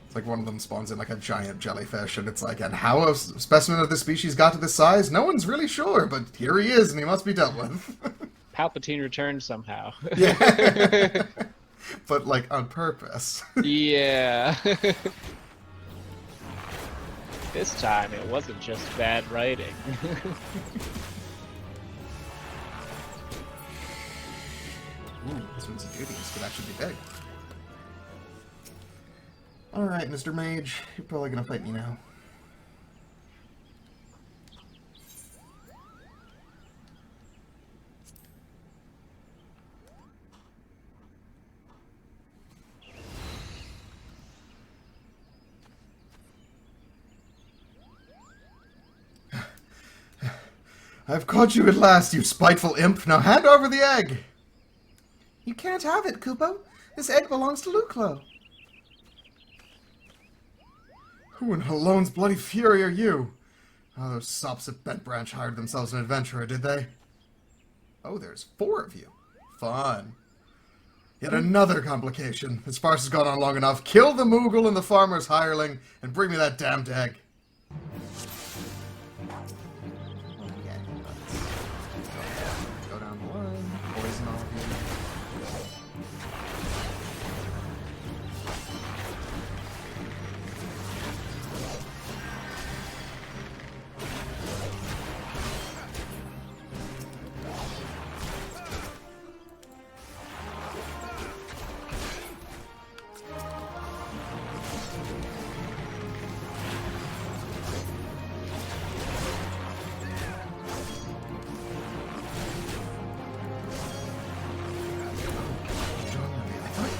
It's like one of them spawns in, like, a giant jellyfish, and it's like, and how a specimen of this species got to this size? No one's really sure, but here he is, and he must be dealt with. Palpatine returned somehow. Yeah. But, like, on purpose. Yeah. This time it wasn't just bad writing. Ooh, this one's a duty. This could actually be big. Alright, Mr. Mage. You're probably gonna fight me now. I've caught you at last, you spiteful imp. Now hand over the egg! You can't have it, Kupo. This egg belongs to Luclo. Who in Halone's bloody fury are you? Oh, those sops at Bent Branch hired themselves an adventurer, did they? Oh, there's 4 of you. Fun. Yet another complication. This farce has gone on long enough. Kill the Moogle and the farmer's hireling, and bring me that damned egg. Go down the line, poison all of you.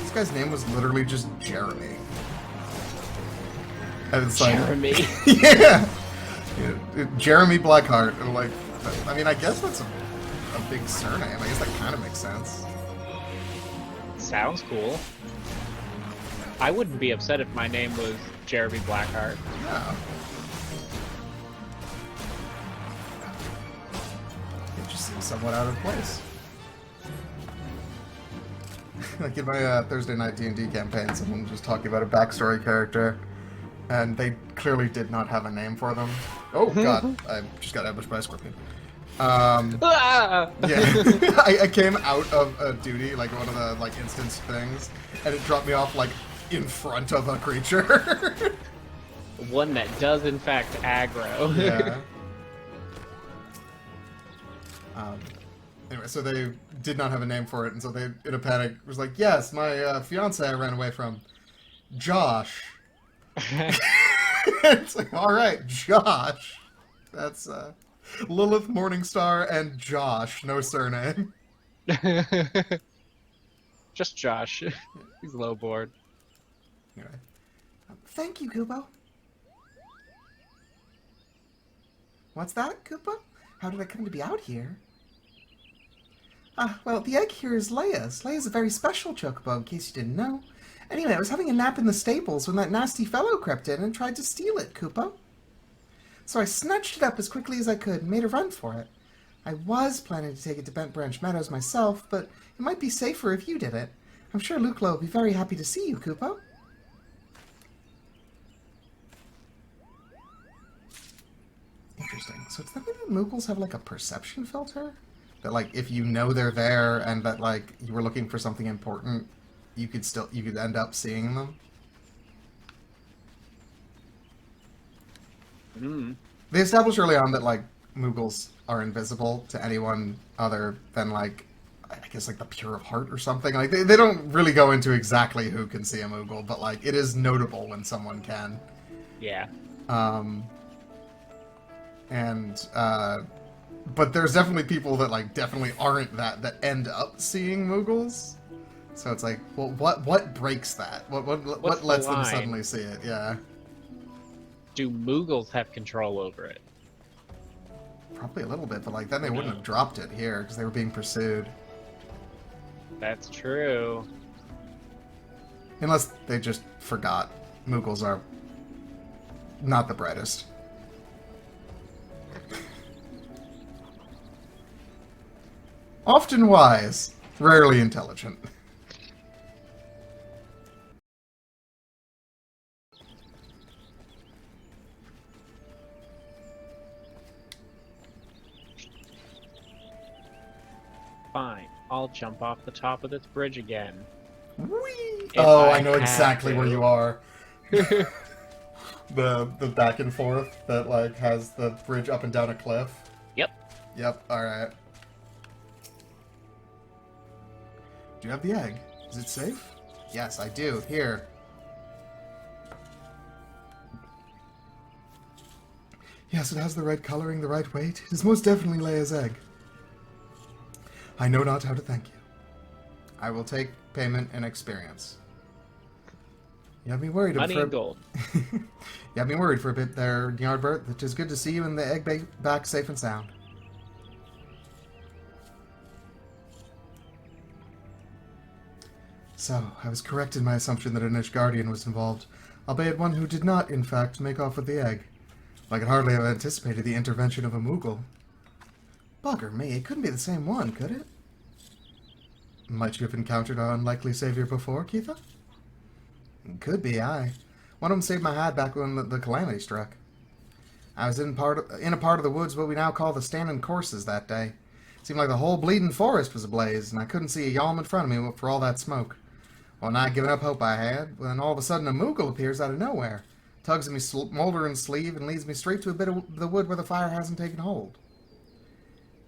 This guy's name was literally just Jeremy. And it's like, Jeremy. yeah. Jeremy Blackheart. And like, I mean, I guess that's a big surname. I guess that kind of makes sense. Sounds cool. I wouldn't be upset if my name was Jeremy Blackheart. Yeah. It just seems somewhat out of place. Like in my Thursday night D&D campaign, someone was just talking about a backstory character, and they clearly did not have a name for them. Oh god, I just got ambushed by a scorpion. Ah! Yeah, I came out of a duty, like one of the like instance things, and it dropped me off like in front of a creature. One that does in fact aggro. Yeah. Anyway, so they did not have a name for it, and so they, in a panic, was like, yes, my fiance I ran away from, Josh. It's like, alright, Josh. That's Lilith Morningstar and Josh, no surname. Just Josh. He's low board. Anyway. Thank you, Kupo. What's that, Kupo? How did I come to be out here? Well, the egg here is Leia's. Leia's a very special chocobo, in case you didn't know. Anyway, I was having a nap in the stables when that nasty fellow crept in and tried to steal it, Kupo. So I snatched it up as quickly as I could and made a run for it. I was planning to take it to Bent Branch Meadows myself, but it might be safer if you did it. I'm sure Luclo will be very happy to see you, Kupo. Interesting. So does that mean that Moogles have, like, a perception filter? That, like, if you know they're there and that, like, you were looking for something important, you could end up seeing them? They established early on that, like, Moogles are invisible to anyone other than, like, I guess, like, the pure of heart or something. Like, they don't really go into exactly who can see a Moogle, but, like, it is notable when someone can. Yeah. But there's definitely people that, like, definitely aren't that end up seeing Moogles. So it's like, well, what breaks that? What lets them suddenly see it? Yeah. Do Moogles have control over it? Probably a little bit, but, like, then they wouldn't have dropped it here, because they were being pursued. That's true. Unless they just forgot. Moogles are not the brightest. Often wise, rarely intelligent. Fine, I'll jump off the top of this bridge again. Whee! If Oh, I I know had exactly to. where you are. The back and forth that like has the bridge up and down a cliff. Yep. Yep. All right. Do you have the egg? Is it safe? Yes, I do. Here. Yes, it has the right coloring, the right weight. It is most definitely Leia's egg. I know not how to thank you. I will take payment and experience. You have me worried. Money and gold. You have me worried for a bit there, Ny'ardbert. It is good to see you and the egg back safe and sound. So, I was correct in my assumption that a Ny'ardardian was involved, albeit one who did not, in fact, make off with the egg. I could hardly have anticipated the intervention of a Moogle. Bugger me, it couldn't be the same one, could it? Might you have encountered our unlikely savior before, Keitha? Could be, aye. One of them saved my hide back when the calamity struck. I was in a part of the woods what we now call the Standing Courses that day. It seemed like the whole bleeding forest was ablaze, and I couldn't see a yalm in front of me for all that smoke. Well, not giving up hope I had, when all of a sudden a Moogle appears out of nowhere, tugs at me smoldering sleeve, and leads me straight to a bit of the wood where the fire hasn't taken hold.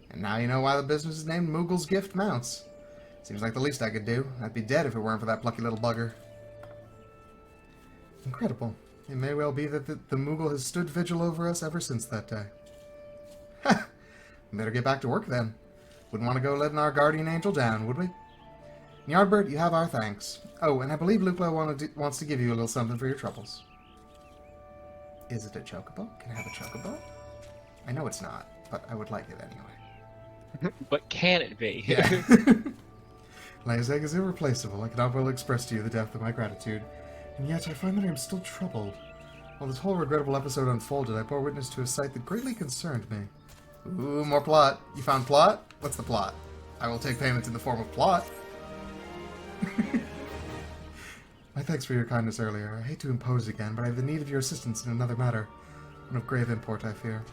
And now you know why the business is named Moogle's Gift Mounts. Seems like the least I could do. I'd be dead if it weren't for that plucky little bugger. Incredible. It may well be that the Moogle has stood vigil over us ever since that day. Ha! Better get back to work then. Wouldn't want to go letting our guardian angel down, would we? Ny'ardbert, you have our thanks. Oh, and I believe Luplo wants to give you a little something for your troubles. Is it a chocobo? Can I have a chocobo? I know it's not, but I would like it anyway. But can it be? Yeah. Leia's egg is irreplaceable. I cannot well express to you the depth of my gratitude. And yet I find that I am still troubled. While this whole regrettable episode unfolded, I bore witness to a sight that greatly concerned me. Ooh, more plot. You found plot? What's the plot? I will take payment in the form of plot. My thanks for your kindness earlier. I hate to impose again, but I have the need of your assistance in another matter. One of grave import, I fear.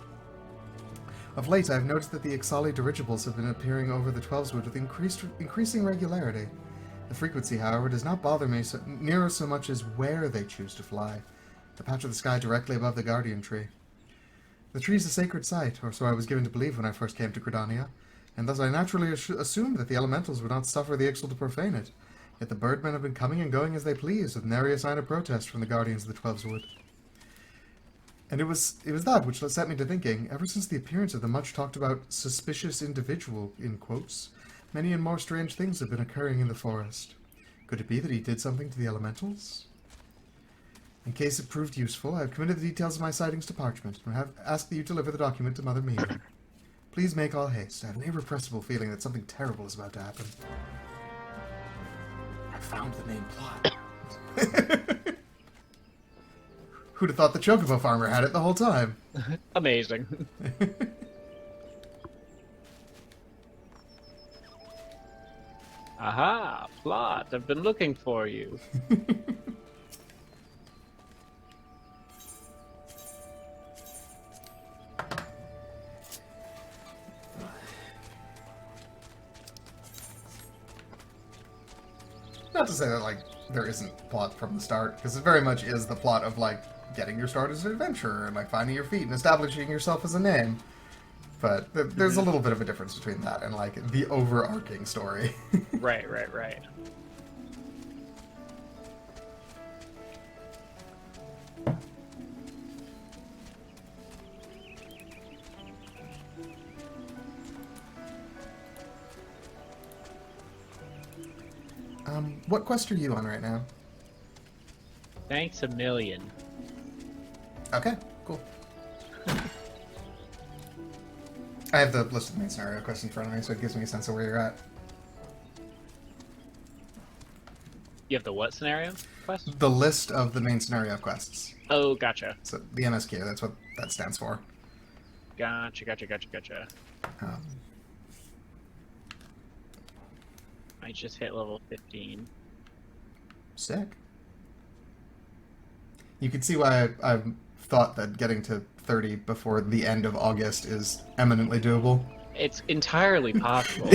Of late, I have noticed that the Ixali dirigibles have been appearing over the Twelveswood with increasing regularity. The frequency, however, does not bother me near so much as where they choose to fly. The patch of the sky directly above the Guardian Tree. The tree is a sacred site, or so I was given to believe when I first came to Gridania, and thus I naturally assumed that the elementals would not suffer the Ixal to profane it. Yet the birdmen have been coming and going as they please, with nary a sign of protest from the guardians of the Twelveswood. And it was that which set me to thinking, ever since the appearance of the much-talked-about suspicious individual, in quotes, many and more strange things have been occurring in the forest. Could it be that he did something to the elementals? In case it proved useful, I have committed the details of my sightings to parchment, and have asked that you deliver the document to Mother Mia. Please make all haste. I have an irrepressible feeling that something terrible is about to happen. I found the name plot. Who'd have thought the Chocobo farmer had it the whole time? Amazing. Aha! Plot! I've been looking for you. Not to say that, like, there isn't plot from the start, because it very much is the plot of, like, getting your start as an adventurer, and, like, finding your feet and establishing yourself as a name. But there's a little bit of a difference between that and, like, the overarching story. Right. What quest are you on right now? Thanks a million. Okay, cool. I have the list of the main scenario quests in front of me, so it gives me a sense of where you're at. You have the what scenario quest? The list of the main scenario quests. Oh, gotcha. So the MSQ, that's what that stands for. Gotcha. I just hit level 15. Sick. You can see why I thought that getting to 30 before the end of August is eminently doable. It's entirely possible.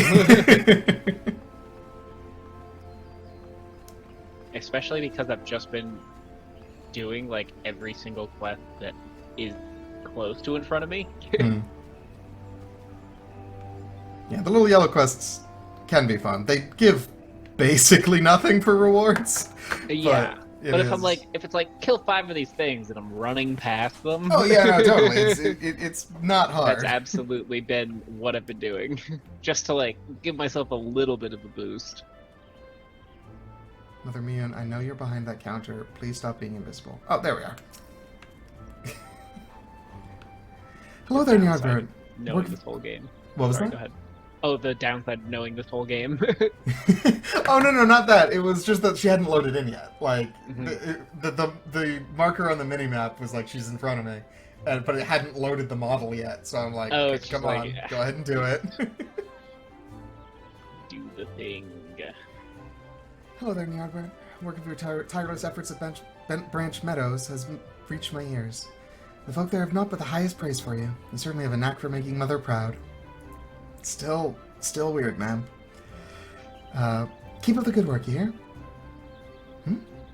Especially because I've just been doing like every single quest that is close to in front of me. Hmm. Yeah, the little yellow quests can be fun. They give basically nothing for rewards. Yeah. It But is... if it's like kill 5 of these things and I'm running past them. Oh yeah, no, totally. It's not That's hard. absolutely been what I've been doing. Just to like give myself a little bit of a boost. Mother Mion, I know you're behind that counter. Please stop being invisible. Oh, there we are. Hello there, Ny'ardbert. Knowing this whole game. What was Sorry, that? go ahead. Oh, the downside of knowing this whole game. Oh no, not that. It was just that she hadn't loaded in yet. Like Mhm. the marker on the mini map was like she's in front of me, but it hadn't loaded the model yet. So I'm like, Oh, okay, it's just come like, on, yeah. go ahead and do it. Do the thing. Hello there, Ny'ardbert. Work of your tireless efforts at Bent Branch Meadows has reached my ears. The folk there have not but the highest praise for you, and certainly have a knack for making Mother proud. Still weird, ma'am. Keep up the good work, you hear?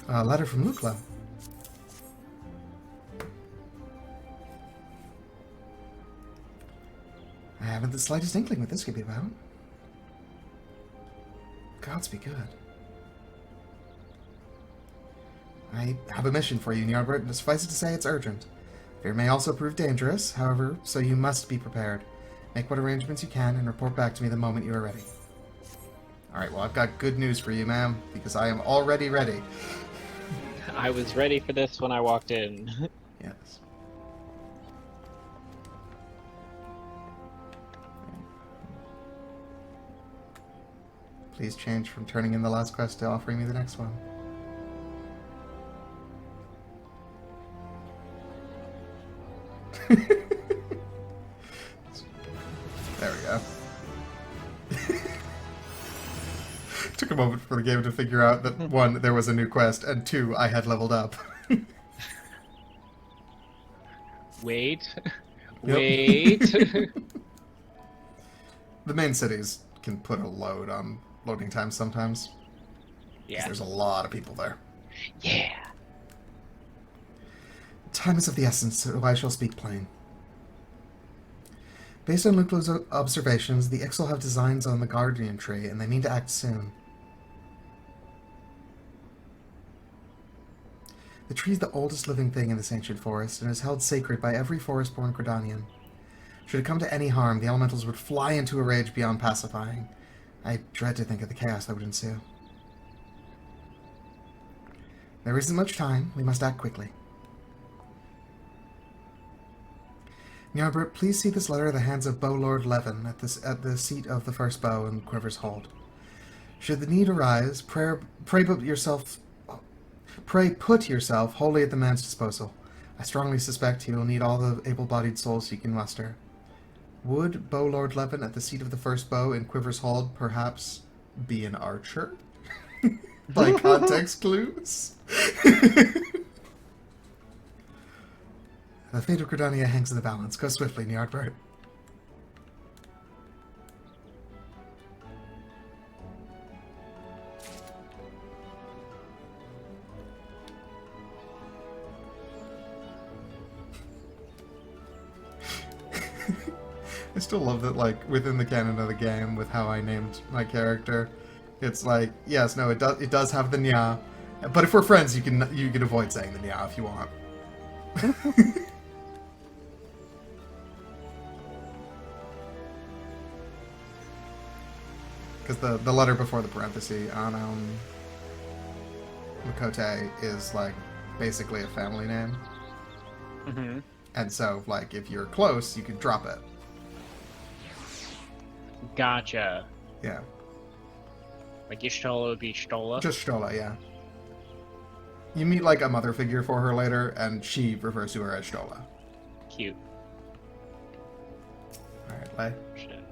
A letter from Lukla. I haven't the slightest inkling what this could be about. Gods be good. I have a mission for you, Ny'ardbert, and suffice it to say it's urgent. Fear may also prove dangerous, however, so you must be prepared. Make what arrangements you can and report back to me the moment you are ready. Alright, well, I've got good news for you, ma'am, because I am already ready. I was ready for this when I walked in. Yes. Please change from turning in the last quest to offering me the next one. There we go. Took a moment for the game to figure out that, one, there was a new quest, and two, I had leveled up. Wait. Yep. Wait. The main cities can put a load on loading times sometimes. 'Cause Yeah. there's a lot of people there. Yeah. Time is of the essence, so I shall speak plain. Based on Lukla's observations, the Ixal have designs on the Guardian Tree, and they mean to act soon. The tree is the oldest living thing in this ancient forest, and is held sacred by every forest-born Credanian. Should it come to any harm, the elementals would fly into a rage beyond pacifying. I dread to think of the chaos that would ensue. There isn't much time. We must act quickly. Ny'ardbert, please see this letter at the hands of Bow Lord Levin at the seat of the first bow in Quiver's Hold. Should the need arise, pray put yourself wholly at the man's disposal. I strongly suspect he will need all the able-bodied souls he can muster. Would Bow Lord Levin at the seat of the first bow in Quiver's Hold perhaps be an archer? By context clues? The fate of Gridania hangs in the balance. Go swiftly, Ny'ardbert. I still love that, like, within the canon of the game, with how I named my character, it's like, yes, no, it does have the nya, but if we're friends, you can avoid saying the nya if you want. Because the letter before the parenthesis on Makote is, like, basically a family name. Mm-hmm. And so, like, if you're close, you could drop it. Gotcha. Yeah. Like Ishtola would be Shtola. Just Stola, yeah. You meet, like, a mother figure for her later, and she refers to her as Stola. Cute. Alright, Lay. Shit.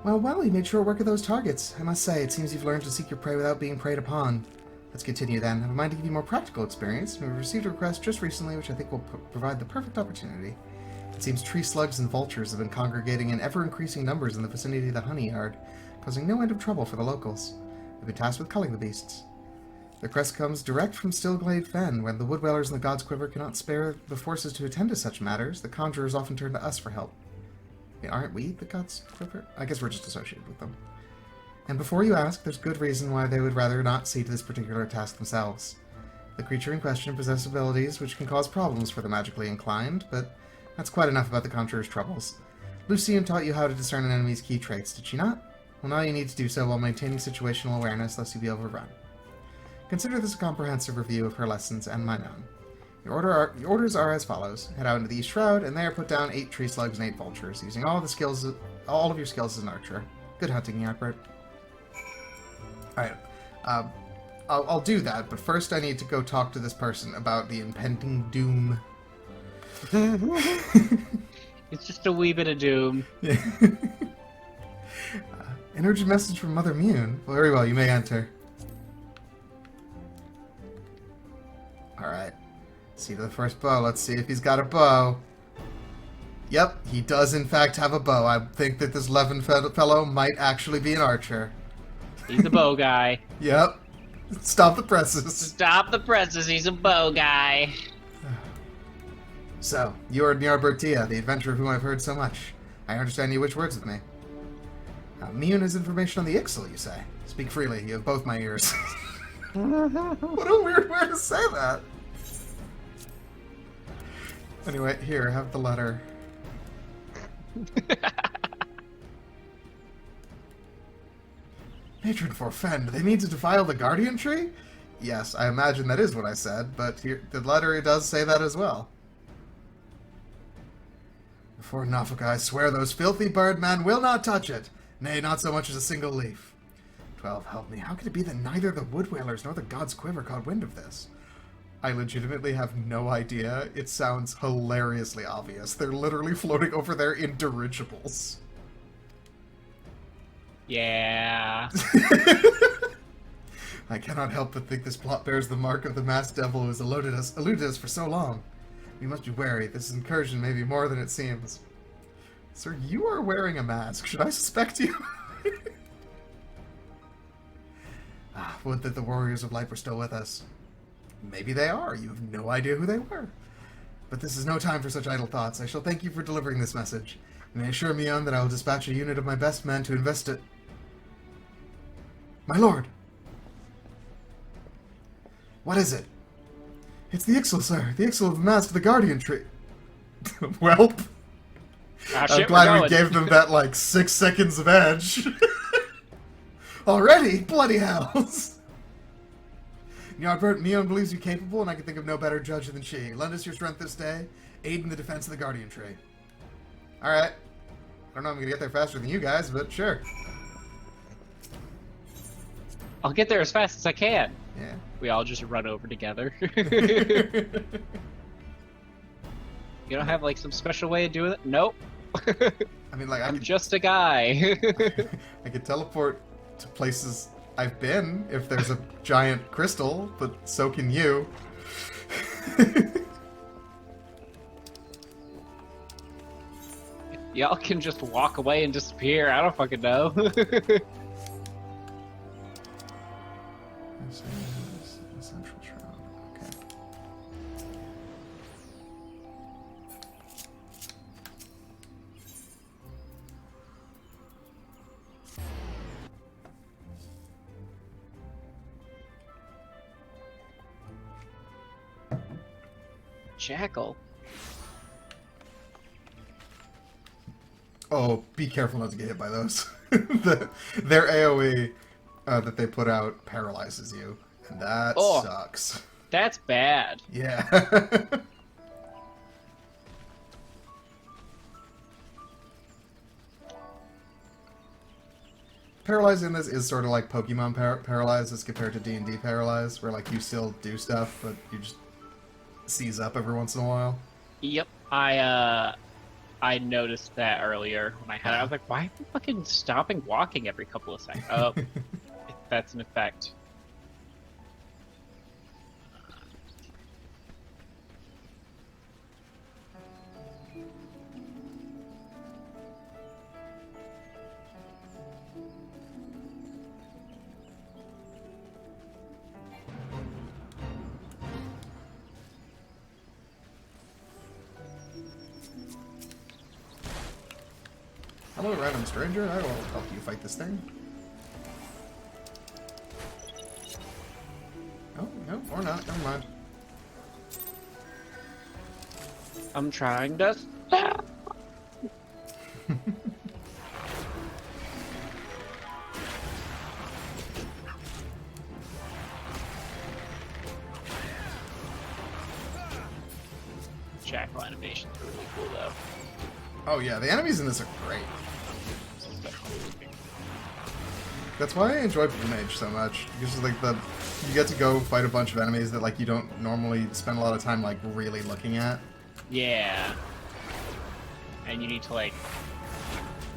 Well, you made short work of those targets. I must say, it seems you've learned to seek your prey without being preyed upon. Let's continue then. I have a mind to give you more practical experience. We've received a request just recently, which I think will provide the perfect opportunity. It seems tree slugs and vultures have been congregating in ever-increasing numbers in the vicinity of the honey yard, causing no end of trouble for the locals. We've been tasked with culling the beasts. The crest comes direct from Stillglade Fen. When the Woodwellers and the God's Quiver cannot spare the forces to attend to such matters, the conjurers often turn to us for help. Wait, aren't we the God's Quiver? I guess we're just associated with them. And before you ask, there's good reason why they would rather not see to this particular task themselves. The creature in question possesses abilities which can cause problems for the magically inclined, but that's quite enough about the conjurer's troubles. Lucian taught you how to discern an enemy's key traits, did she not? Well, now you need to do so while maintaining situational awareness, lest you be overrun. Consider this a comprehensive review of her lessons and my own. Your orders are as follows. Head out into the East Shroud, and there put down 8 tree slugs and 8 vultures, using all of your skills as an archer. Good hunting, Ny'ardbert. Alright, I'll do that, but first I need to go talk to this person about the impending doom. It's just a wee bit of doom. Yeah. An urgent message from Mother Mune. Well, very well, you may enter. Alright. See to the first bow. Let's see if he's got a bow. Yep, he does in fact have a bow. I think that this Levin fellow might actually be an archer. He's a bow guy. Yep. Stop the presses. Stop the presses, he's a bow guy. So, you are Ny'ardbert, the adventurer of whom I've heard so much. I understand you which words with me. Mune has information on the Ixal, you say? Speak freely, you have both my ears. What a weird way to say that. Anyway, here, have the letter. Patron forfend, they mean to defile the guardian tree? Yes, I imagine that is what I said, but here, the letter does say that as well. Before Nafuk, I swear those filthy birdmen will not touch it. Nay, not so much as a single leaf. 12, help me. How could it be that neither the Woodwellers nor the God's Quiver caught wind of this? I legitimately have no idea. It sounds hilariously obvious. They're literally floating over there in dirigibles. Yeah. I cannot help but think this plot bears the mark of the masked devil who has eluded us for so long. We must be wary. This incursion may be more than it seems. Sir, you are wearing a mask. Should I suspect you? Would that the warriors of light were still with us. Maybe they are. You have no idea who they were. But this is no time for such idle thoughts. I shall thank you for delivering this message. You may assure Mion that I will dispatch a unit of my best men to invest it. My lord! What is it? It's the Ixal, sir. The Ixal of the Mask of the Guardian Tree. Welp. I'm glad we gave them that, 6 seconds of edge. Already? Bloody hells! Ny'ardbert, Mion believes you capable, and I can think of no better judge than she. Lend us your strength this day. Aid in the defense of the Guardian Tree. Alright. I don't know if I'm gonna get there faster than you guys, but sure. I'll get there as fast as I can. Yeah. We all just run over together. You don't have some special way of doing it? Nope. I mean, I'm just a guy. I could teleport to places I've been if there's a giant crystal, but so can you. Y'all can just walk away and disappear. I don't fucking know. Central Shroud. Okay. Jackal. Oh, be careful not to get hit by those. Their AoE that they put out paralyzes you, and that sucks. That's bad. Yeah. Paralyzing this is sort of like Pokemon Paralyze as compared to D&D Paralyze, where you still do stuff, but you just seize up every once in a while. Yep. I noticed that earlier when I had it. I was like, why am I fucking stopping walking every couple of seconds? Oh, that's an effect. Hello, random stranger. I will help you fight this thing. Oh, no, or not. Never mind. I'm trying to. Jackal animations are really cool though. Oh yeah, the enemies in this are great. Especially- That's why I enjoy Blue Mage so much. Because like you get to go fight a bunch of enemies that like you don't normally spend a lot of time like really looking at. Yeah. And you need to like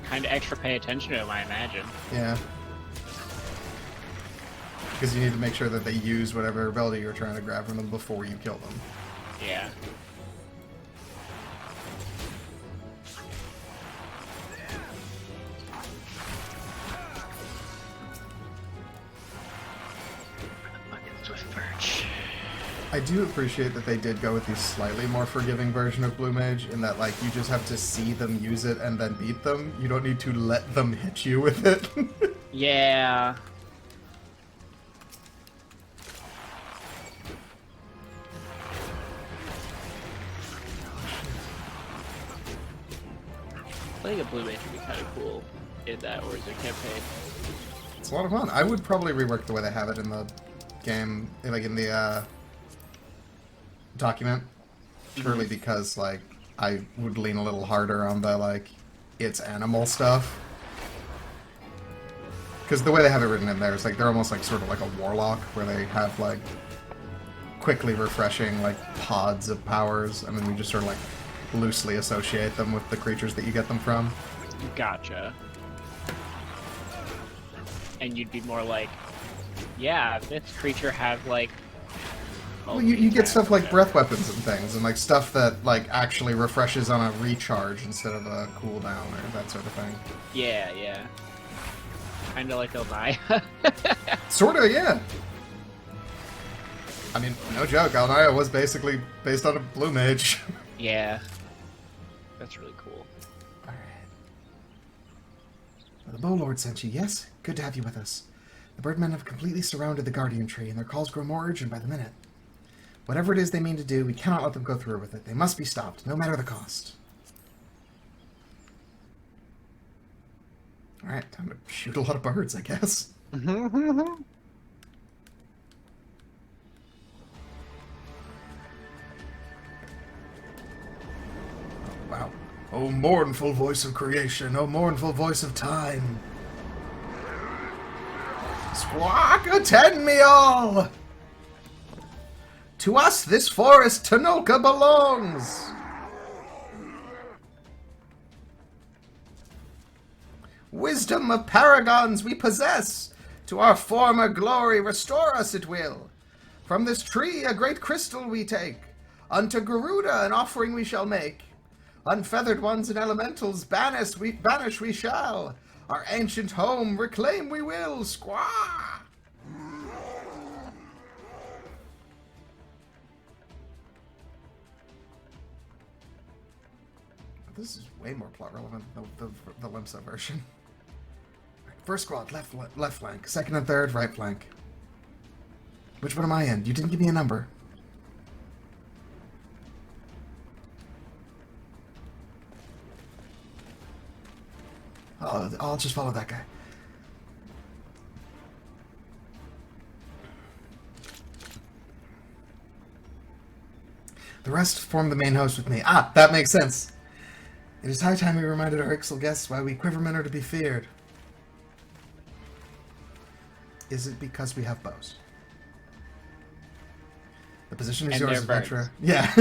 kind of extra pay attention to them, I imagine. Yeah. Because you need to make sure that they use whatever ability you're trying to grab from them before you kill them. Yeah. I do appreciate that they did go with the slightly more forgiving version of Blue Mage, in that like you just have to see them use it and then beat them. You don't need to let them hit you with it. Yeah. Playing a Blue Mage would be kind of cool in that Orzer campaign. It's a lot of fun. I would probably rework the way they have it in the game, like in the document, purely because like I would lean a little harder on the like it's animal stuff. Because the way they have it written in there is like they're almost like sort of like a warlock, where they have like quickly refreshing like pods of powers, and then we just sort of like loosely associate them with the creatures that you get them from. Gotcha. And you'd be more like, yeah, this creature has like. Well, you get stuff like breath weapons and things, and like stuff that like actually refreshes on a recharge instead of a cooldown or that sort of thing. Yeah, yeah. Kind of like Elnaya. Sorta, yeah. I mean, no joke, Elnaya was basically based on a Blue Mage. Yeah. That's really cool. Alright. Well, the Bow Lord sent you, yes? Good to have you with us. The Birdmen have completely surrounded the Guardian Tree, and their calls grow more urgent by the minute. Whatever it is they mean to do, we cannot let them go through with it. They must be stopped, no matter the cost. Alright, time to shoot a lot of birds, I guess. Wow. Oh, mournful voice of creation, oh, mournful voice of time. Squawk, attend me all! To us this forest Tanulka belongs! Wisdom of paragons we possess, to our former glory restore us it will. From this tree a great crystal we take, unto Garuda an offering we shall make. Unfeathered ones and elementals banish we shall, our ancient home reclaim we will, squaw! This is way more plot relevant than the Limsa version. First squad, left flank. Second and third, right flank. Which one am I in? You didn't give me a number. I'll just follow that guy. The rest form the main host with me. Ah, that makes sense. It is high time we reminded our Ixal guests why we Quivermen are to be feared. Is it because we have bows? The position is And yours, they're adventurer. Yeah.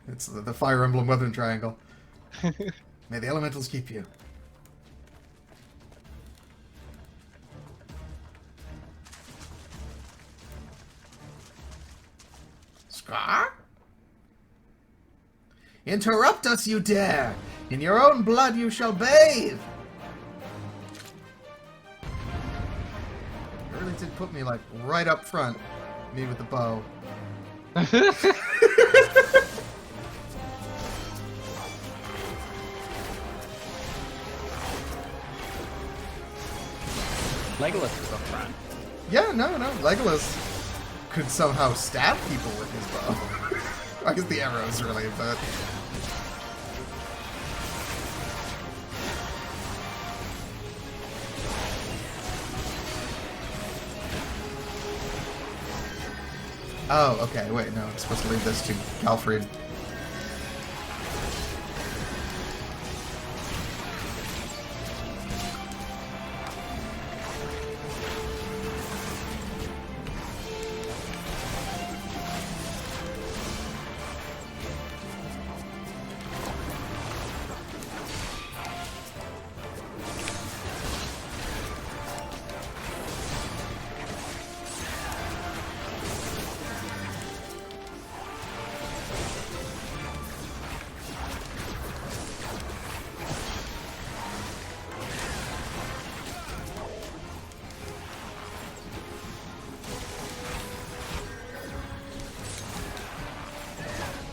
It's the Fire Emblem weapon triangle. May the elementals keep you. Scar? Interrupt us, you dare! In your own blood you shall bathe! You really did put me, like, right up front. Me with the bow. Legolas is up front. Yeah, no. Legolas could somehow stab people with his bow. I guess the arrows, really, but... Oh, okay, wait, no, I'm supposed to leave this to Galfried.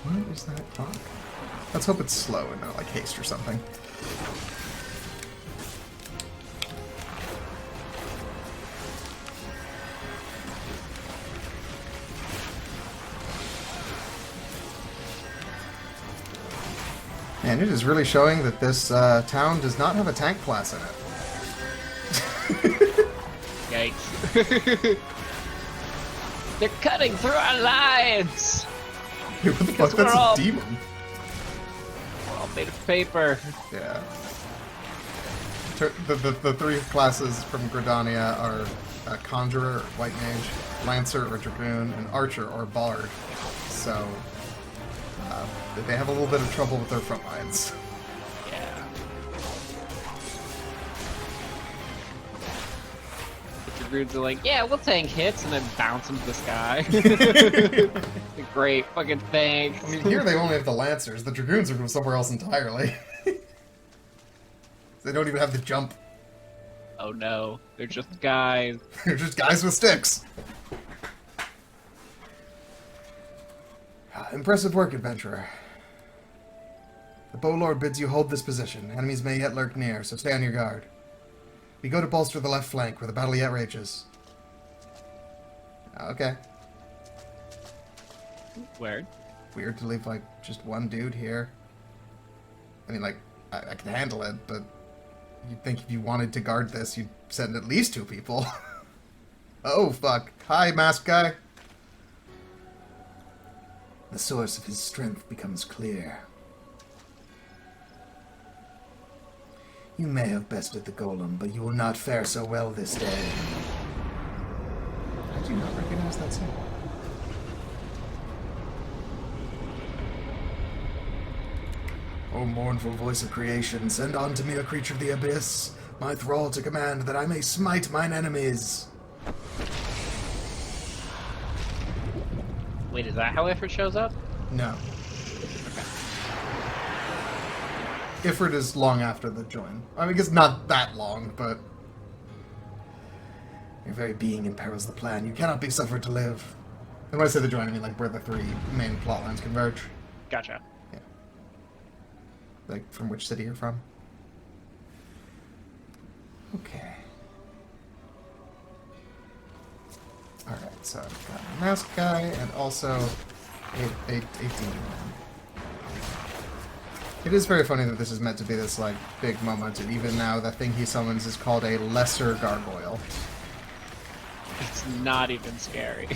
What is that clock? Let's hope it's slow and not like haste or something. And it is really showing that this town does not have a tank class in it. Yikes. They're cutting through our lines! Hey, what the fuck? That's a demon. We're all made of paper. Yeah. The three classes from Gridania are Conjurer, or White Mage, Lancer, or Dragoon, and Archer, or Bard. So, they have a little bit of trouble with their front lines. Yeah. The Dragoons are like, yeah, we'll tank hits, and then bounce into the sky. Great, fucking thanks. I mean, here they only have the Lancers. The Dragoons are from somewhere else entirely. They don't even have the jump. Oh no, they're just guys. They're just guys with sticks. Impressive work, adventurer. The Bow Lord bids you hold this position. Enemies may yet lurk near, so stay on your guard. We go to bolster the left flank, where the battle yet rages. Okay. Weird. Weird to leave, like, just one dude here. I mean, like, I can handle it, but you'd think if you wanted to guard this, you'd send at least 2 people. Oh, fuck. Hi, masked guy. The source of his strength becomes clear. You may have bested the golem, but you will not fare so well this day. I do not recognize that symbol. O mournful voice of creation, send on to me a creature of the abyss, my thrall to command, that I may smite mine enemies. Wait, is that how Ifrit shows up? No. Ifrit is long after the join. I mean, it's not that long, but... Your very being imperils the plan. You cannot be suffered to live. And when I say the join, I mean like where the 3 main plot lines converge. Gotcha. Yeah. Like, from which city you're from. Okay. Alright, so I've got a mask guy and also a demon. It is very funny that this is meant to be this, like, big moment, and even now the thing he summons is called a lesser gargoyle. It's not even scary.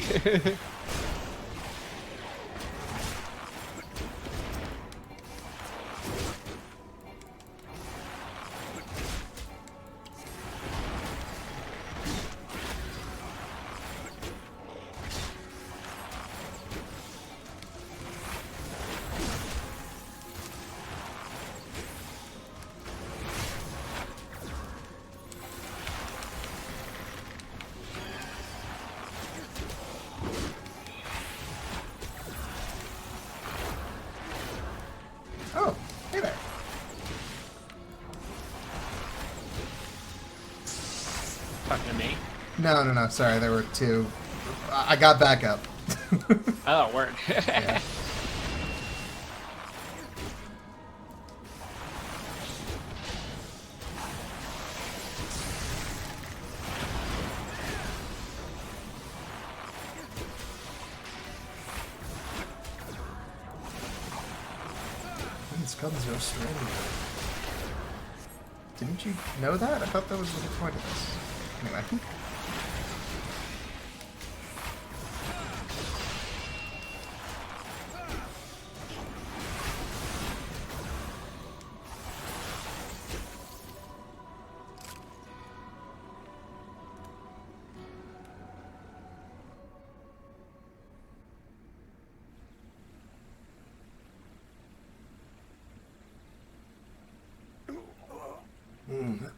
Oh, hey there. Talking to me? No, sorry, there were 2. I got back up. Oh, word. Yeah. whence comes your strength? Didn't you know that? I thought that was the whole point of this. Anyway.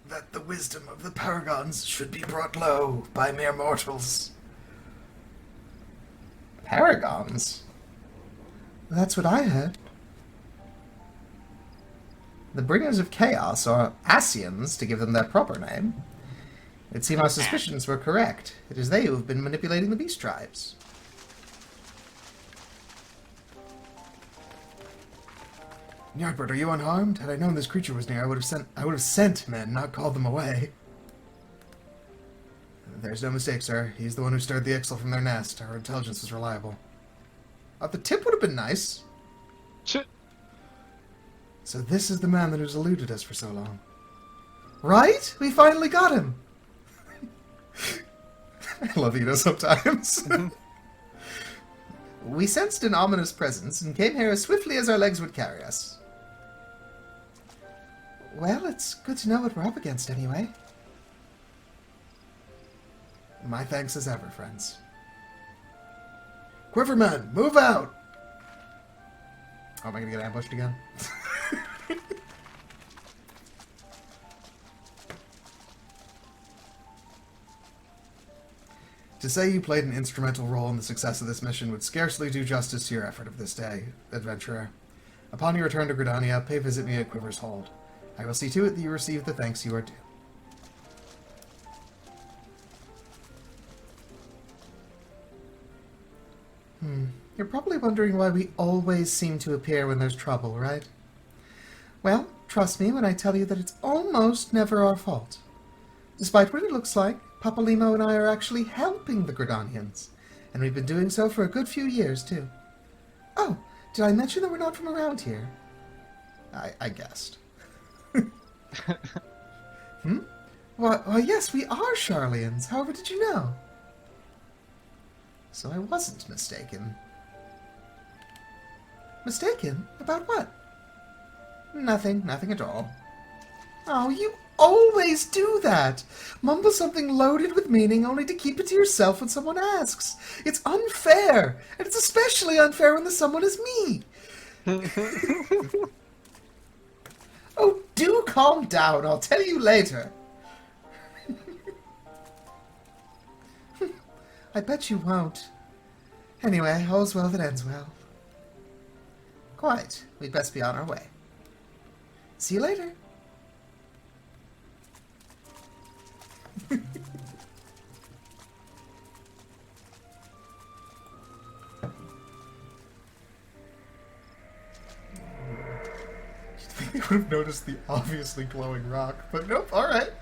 That the wisdom of the paragons should be brought low by mere mortals. Paragons? That's what I heard. The bringers of chaos are Asians, to give them their proper name. It seems our suspicions were correct. It is they who have been manipulating the beast tribes. Ny'ardbert, are you unharmed? Had I known this creature was near, I would have sent men, not called them away. There's no mistake, sir. He's the one who stirred the Ixal from their nest. Our intelligence is reliable. The tip would have been nice. So this is the man that has eluded us for so long. Right? We finally got him! I love Ida sometimes. We sensed an ominous presence and came here as swiftly as our legs would carry us. Well, it's good to know what we're up against anyway. My thanks as ever, friends. Quiverman, move out! Oh, am I gonna get ambushed again? To say you played an instrumental role in the success of this mission would scarcely do justice to your effort of this day, adventurer. Upon your return to Gridania, pay visit me at Quiver's Hold. I will see to it that you receive the thanks you are due. You're probably wondering why we always seem to appear when there's trouble, right? Well, trust me when I tell you that it's almost never our fault. Despite what it looks like, Papalimo and I are actually helping the Gridanians, and we've been doing so for a good few years, too. Oh, did I mention that we're not from around here? I guessed. Why, yes, we are Charlians. However, did you know? So I wasn't mistaken. Mistaken? About what? Nothing at all. Oh, you always do that! Mumble something loaded with meaning only to keep it to yourself when someone asks. It's unfair, and it's especially unfair when the someone is me. Oh, do calm down. I'll tell you later. I bet you won't. Anyway, all's well that ends well. Quite. We'd best be on our way. See you later. They would have noticed the obviously glowing rock, but nope, alright.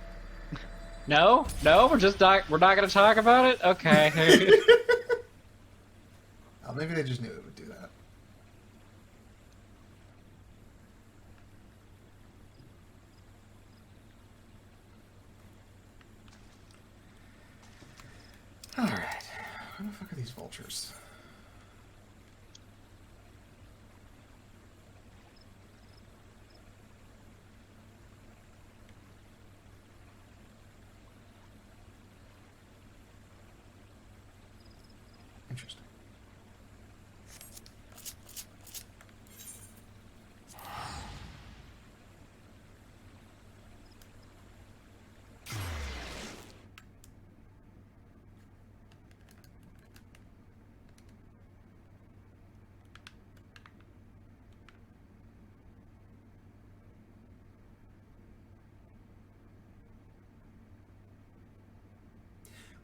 No, we're not gonna talk about it? Okay. Oh, maybe they just knew it would do that. Alright. Where the fuck are these vultures? Interesting.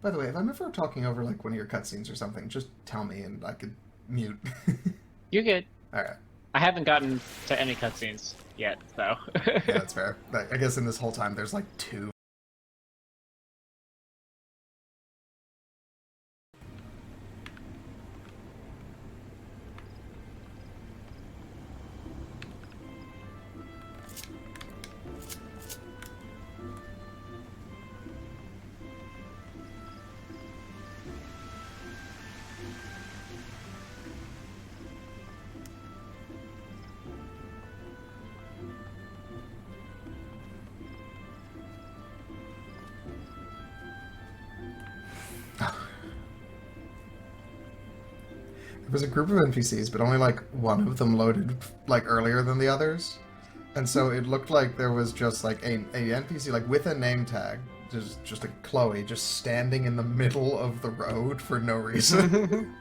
By the way, if I'm ever talking over like one of your cutscenes or something, just tell me and I could mute. You're good. Alright. I haven't gotten to any cutscenes yet, so. Yeah, that's fair. I guess in this whole time there's like 2. was a group of NPCs, but only like one of them loaded like earlier than the others, and so it looked like there was just like a NPC like with a name tag, just like Chloe, just standing in the middle of the road for no reason.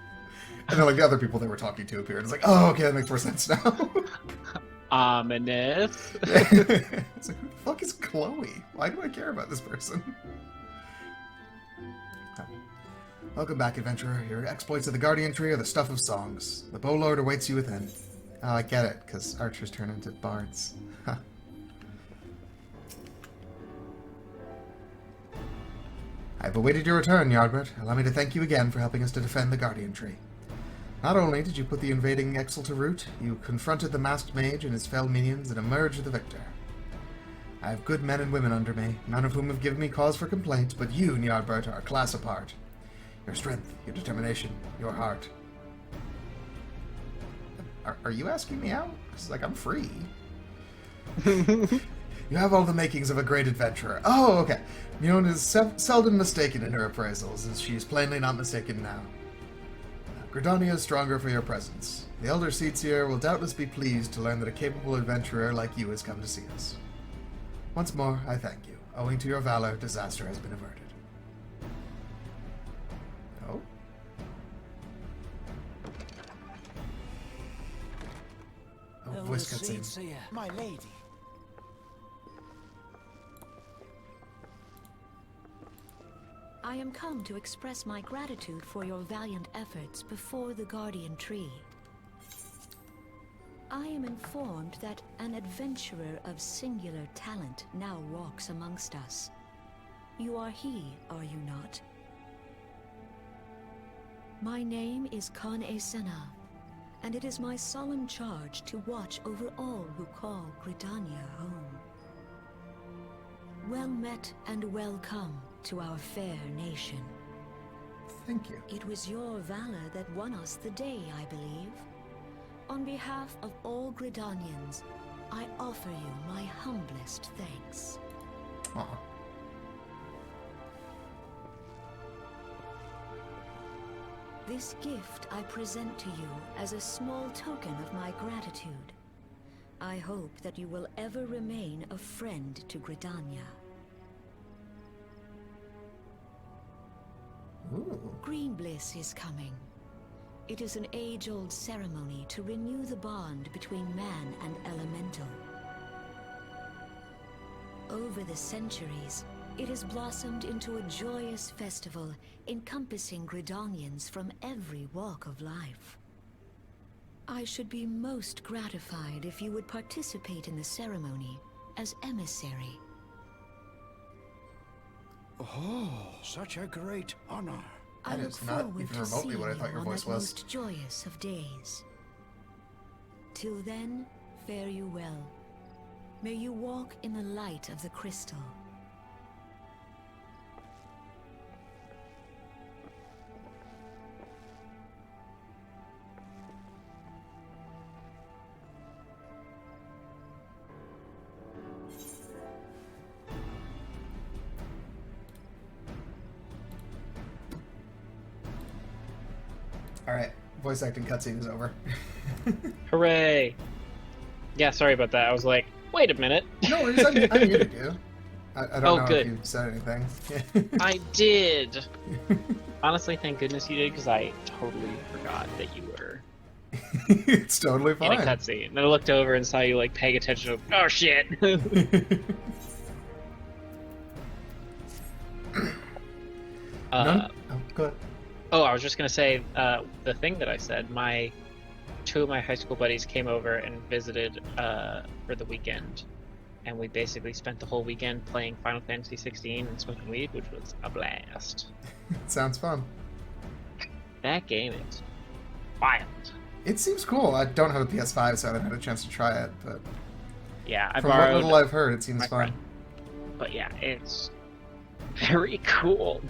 And then like the other people they were talking to appeared. It's like, oh, okay, that makes more sense now. Ominous. It's like, who the fuck is Chloe? Why do I care about this person? Welcome back, adventurer. Your exploits of the Guardian Tree are the stuff of songs. The Bowlord awaits you within. Oh, I get it, because archers turn into bards. Huh. I've awaited your return, Ny'ardbert. Allow me to thank you again for helping us to defend the Guardian Tree. Not only did you put the invading Exel to rout, you confronted the masked mage and his fell minions and emerged the victor. I have good men and women under me, none of whom have given me cause for complaint, but you, Ny'ardbert, are a class apart. Your strength, your determination, your heart. Are you asking me out? Because, like, I'm free. You have all the makings of a great adventurer. Oh, okay. Mion is seldom mistaken in her appraisals, and she is plainly not mistaken now. Gridania is stronger for your presence. The Elder Seatsier will doubtless be pleased to learn that a capable adventurer like you has come to see us. Once more, I thank you. Owing to your valor, disaster has been averted. Oh? Oh, voice cutscene. My lady. I am come to express my gratitude for your valiant efforts before the Guardian Tree. I am informed that an adventurer of singular talent now walks amongst us. You are he, are you not? My name is Kan-e Senna, and it is my solemn charge to watch over all who call Gridania home. Well met and welcome to our fair nation. Thank you. It was your valor that won us the day, I believe. On behalf of all Gridanians, I offer you my humblest thanks. Aw. This gift I present to you as a small token of my gratitude. I hope that you will ever remain a friend to Gridania. Ooh. Green Bliss is coming. It is an age-old ceremony to renew the bond between man and elemental. Over the centuries, it has blossomed into a joyous festival encompassing Gridanians from every walk of life. I should be most gratified if you would participate in the ceremony as emissary. Oh, such a great honor. I That look is not forward even to remotely seeing what I you thought your on voice that was. most joyous of days. Till then, fare you well. May you walk in the light of the crystal. Alright, voice acting cutscene is over. Hooray! Yeah, sorry about that. I was like, wait a minute. No worries, I muted you. I don't Oh, know good. if you said anything. I did. Honestly, thank goodness you did, because I totally forgot that you were It's totally in a fine. cutscene. And I looked over and saw you like paying attention. To, oh shit! None? Oh, good. Oh, I was just gonna say the thing that I said. Two of my high school buddies came over and visited for the weekend, and we basically spent the whole weekend playing Final Fantasy 16 and smoking weed, which was a blast. Sounds fun. That game is wild. It seems cool. I don't have a PS5, so I haven't had a chance to try it, but Yeah, I from what borrowed little I've heard, it seems my fun. friend. But yeah, it's very cool.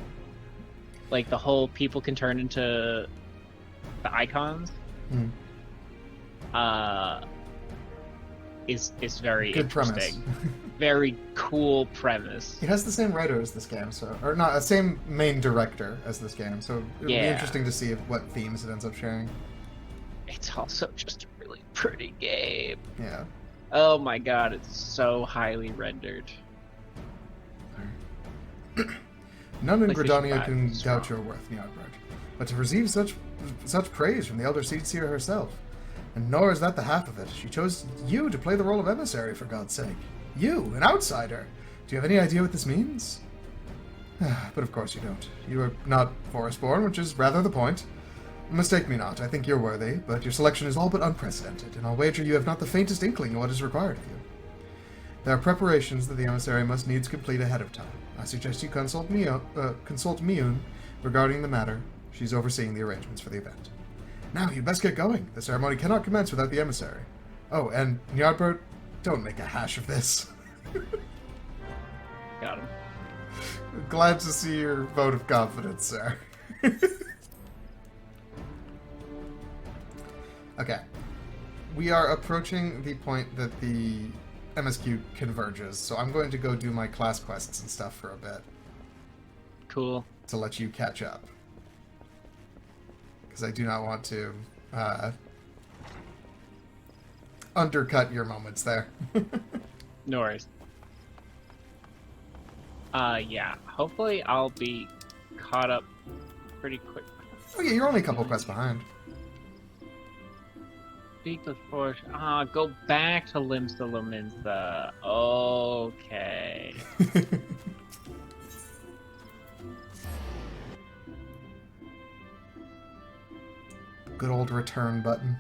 Like the whole people can turn into the icons. Hmm. Is very Good premise. interesting. Very cool premise. It has the same writer as this game, so or not the same main director as this game, so it'll be Yeah. interesting to see what themes it ends up sharing. It's also just a really pretty game. Yeah. Oh my god, it's so highly rendered. None in PlayStation Gridania 5 can is strong. doubt your worth, Ny'ardbert. But to receive such praise from the Elder Seedseer herself, and nor is that the half of it. She chose you to play the role of emissary, for God's sake. You, an outsider. Do you have any idea what this means? But of course you don't. You are not forest-born, which is rather the point. Mistake me not, I think you're worthy, but your selection is all but unprecedented, and I'll wager you have not the faintest inkling of what is required of you. There are preparations that the emissary must needs complete ahead of time. I suggest you consult Miyun regarding the matter. She's overseeing the arrangements for the event. Now, you'd best get going. The ceremony cannot commence without the emissary. Oh, and Ny'ardbert, don't make a hash of this. Got him. Glad to see your vote of confidence, sir. Okay. We are approaching the point that the MSQ converges, so I'm going to go do my class quests and stuff for a bit Cool. to let you catch up. Because I do not want to undercut your moments there. No worries. Yeah. Hopefully I'll be caught up pretty quick. Oh yeah, you're only a couple quests behind. Speak of force. Go back to Limsa Lominsa. Okay. Good old return button.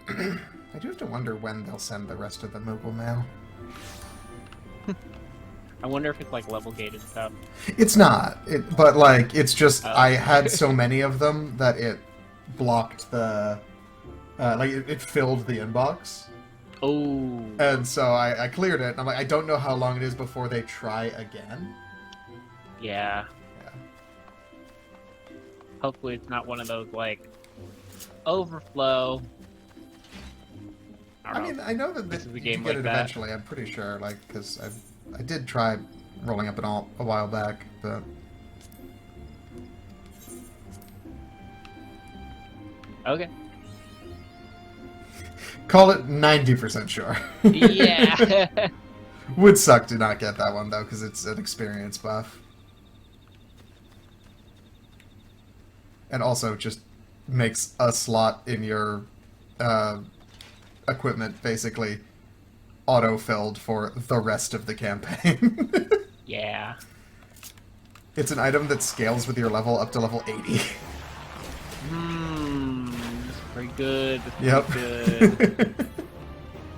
I do have to wonder when they'll send the rest of the Moogle mail. I wonder if it's like level gated stuff. It's not, but like it's just Oh. I had so many of them that it blocked the, it filled the inbox, Oh. and so I cleared it. And I'm like, I don't know how long it is before they try again. Yeah. Yeah. Hopefully it's not one of those like overflow. I mean, I know that This is a you game get like it that. eventually. I'm pretty sure, like, because I did try rolling up a while back, but Okay. call it 90% sure. Yeah. Would suck to not get that one though, because it's an experience buff, and also just makes a slot in your equipment basically auto-filled for the rest of the campaign. Yeah. It's an item that scales with your level up to level 80. That's pretty good. That's Yep. pretty good.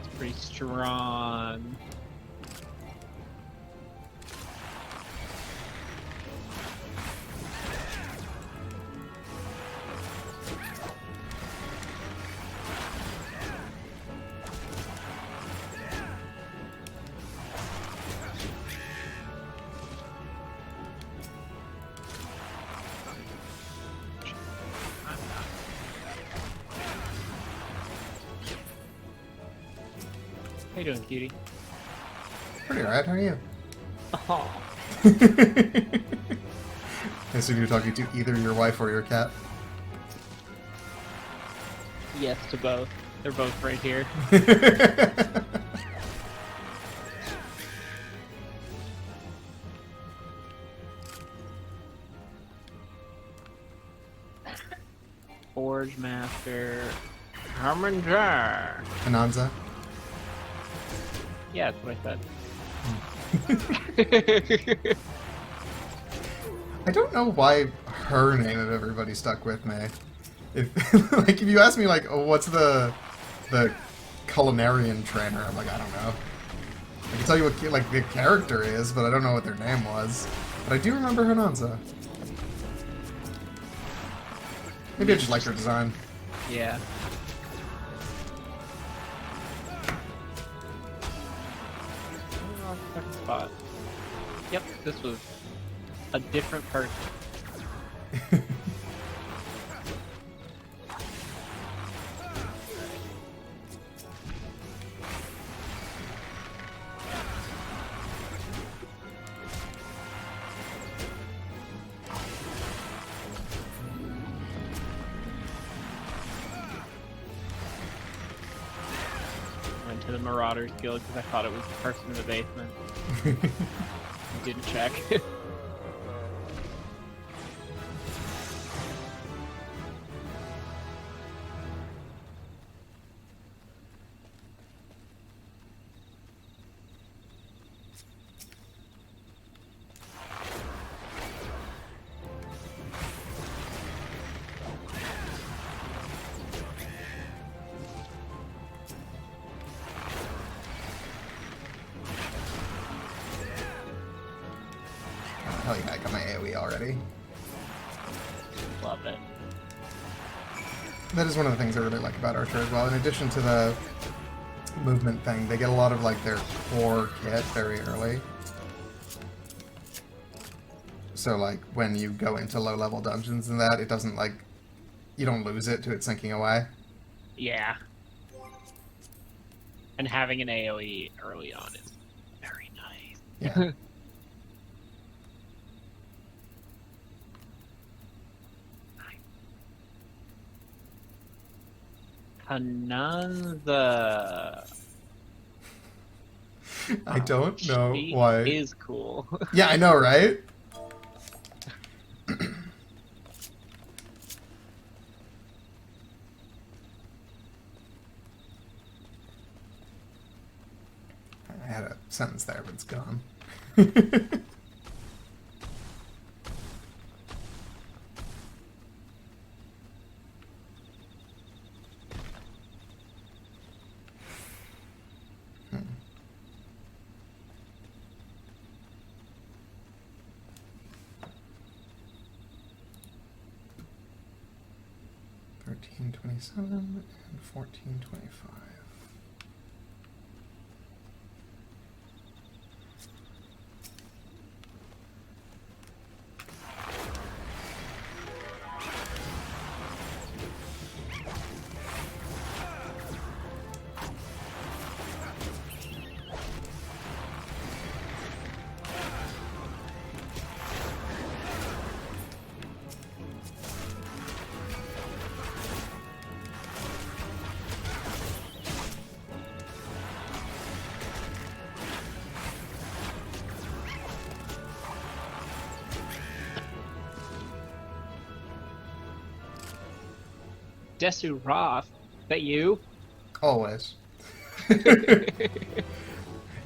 It's pretty strong. How you doing, cutie? Pretty alright, how are you? Oh. I assume you're talking to either your wife or your cat. Yes to both. They're both right here. Forge Master. Harmonger. Ananza. Yeah, that's what I said. I don't know why her name of everybody stuck with me. If like if you ask me like, oh, what's the culinarian trainer, I'm like, I don't know. I can tell you what like the character is, but I don't know what their name was. But I do remember Hananza. Maybe I just liked her design. Yeah. Second spot. Yep, this was a different person. into the Marauders Guild because I thought it was the person in the basement. Didn't check. Hell yeah, I got my AoE already. Love it. That is one of the things I really like about Archer as well. In addition to the movement thing, they get a lot of like their core kit very early. So like when you go into low level dungeons and that, it doesn't like, you don't lose it to it sinking away. Yeah. And having an AoE early on is very nice. Yeah. Another. I don't know She why. is cool. Yeah, I know, right? I had a sentence there, but it's gone. 1327 and 1425. Desu Roth, is that you? Always.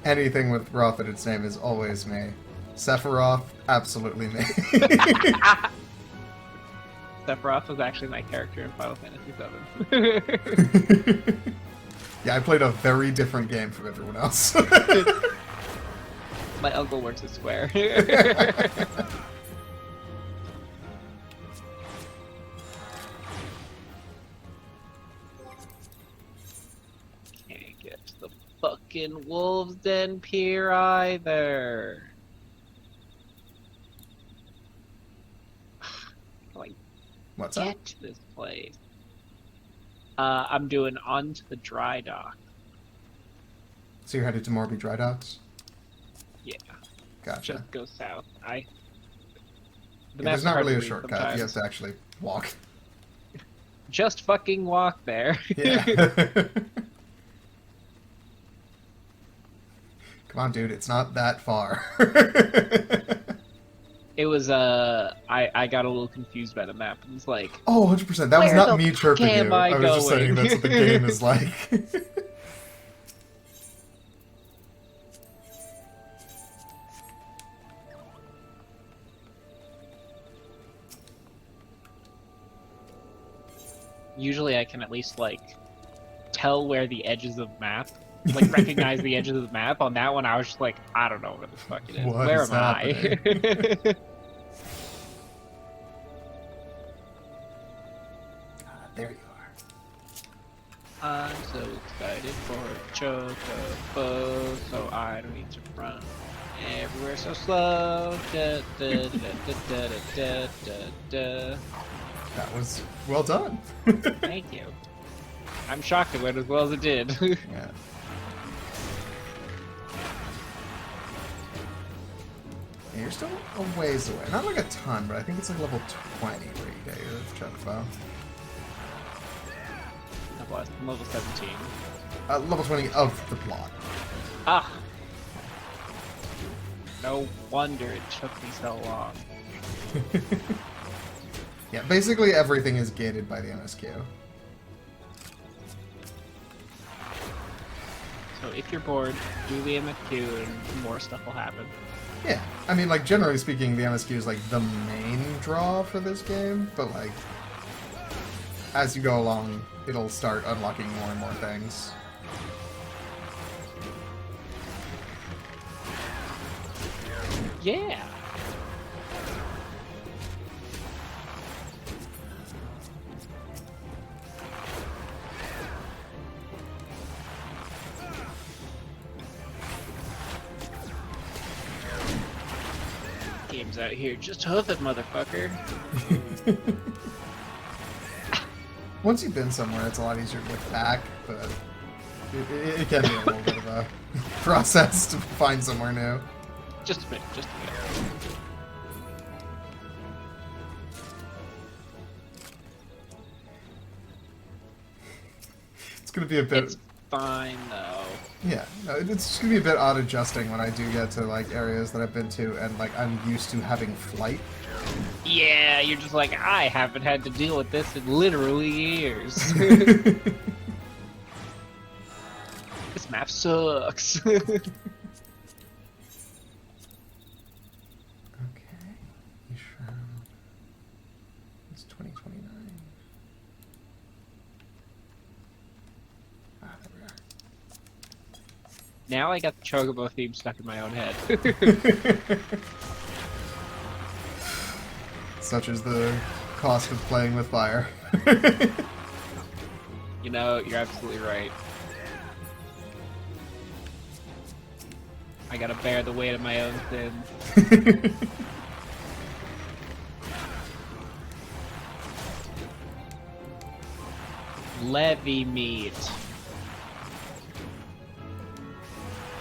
Anything with Roth in its name is always me. Sephiroth, absolutely me. Sephiroth was actually my character in Final Fantasy VII. Yeah, I played a very different game from everyone else. My uncle works at Square. Can't get to the fucking Wolves Den Pier either. Like, What's get up? to this place. I'm doing onto the dry dock. So you're headed to Morby Dry Docks? Yeah, Gotcha. just go south. Yeah, The there's map's not hard really to a read shortcut. sometimes. You have to actually walk. Just fucking walk there. Yeah. Come on, dude. It's not that far. It was I got a little confused by the map. It was like, Oh, 100%. That was Where not the me chirping am you. I I was just saying going? that's what the game is like. usually I can at least like tell where the edges of map, like recognize the edges of the map. On that one, I was just like, I don't know where the fuck it is. What Where is am I? There you are. I'm so excited for Chocobo, so I don't need to run everywhere so slow. Da, da, da, da, da, da, da, da. That was well done. Thank you. I'm shocked it went as well as it did. Yeah. Yeah, you're still a ways away. Not like a ton, but I think it's like level 20 where you get your Chocobo. God bless. I'm level 17. Level 20 of the plot. Ah! No wonder it took me so long. Yeah, basically everything is gated by the MSQ. So if you're bored, do the MFQ and more stuff will happen. Yeah, I mean, like, generally speaking, the MSQ is, like, the main draw for this game, but, like, as you go along, it'll start unlocking more and more things. Yeah! Game's out here, just hoof it, motherfucker. Once you've been somewhere, it's a lot easier to look back, but it can be a little bit of a process to find somewhere new. Just a bit, just a bit. It's gonna be a bit... It's fine, though. Yeah, no, it's just gonna be a bit odd adjusting when I do get to, like, areas that I've been to and, like, I'm used to having flight. Yeah, you're just like, I haven't had to deal with this in literally years. This map sucks. Okay. Shroud. It's 2029. Ah, there we are. Now I got the Chocobo theme stuck in my own head. Such is the cost of playing with fire. You know, you're absolutely right. I gotta bear the weight of my own sins. Levy meat.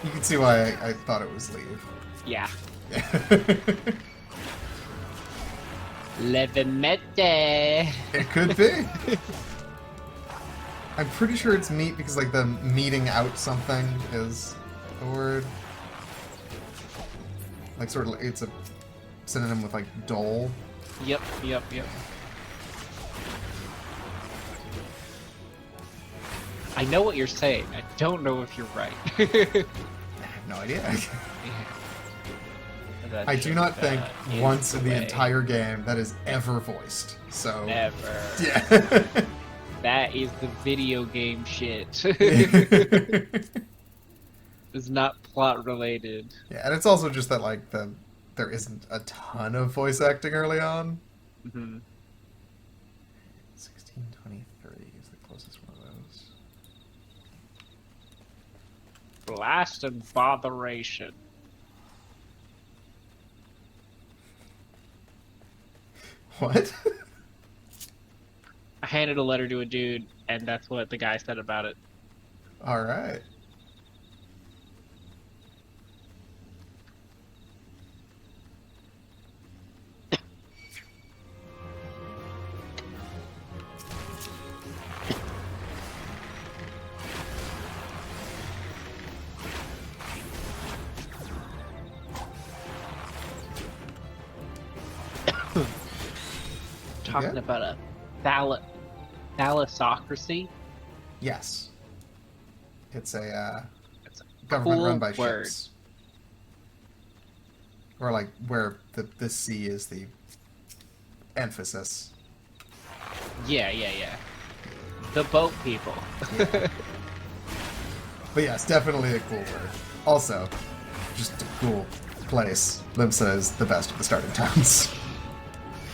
You can see why I thought it was leave. Yeah. Yeah. Levimete. It could be. I'm pretty sure it's meat because, like, the meeting out something is a word. Like, sort of, it's a synonym with, like, dole. Yep. I know what you're saying. I don't know if you're right. I have no idea. I do not think once in the entire game that is ever voiced. So Never. Yeah. That is the video game shit. It's not plot related. Yeah, and it's also just that, like, there isn't a ton of voice acting early on. Mm-hmm. 1623 is the closest one of those. Blast and botheration. What? I handed a letter to a dude, and that's what the guy said about it. Alright. Talking Yeah. about a thalassocracy. Yes. It's a That's a government cool run by word. ships. Or, like, where the sea is the emphasis. Yeah. The boat people. Yeah. But yes, definitely a cool word. Also, just a cool place. Limsa is the best of the starting towns.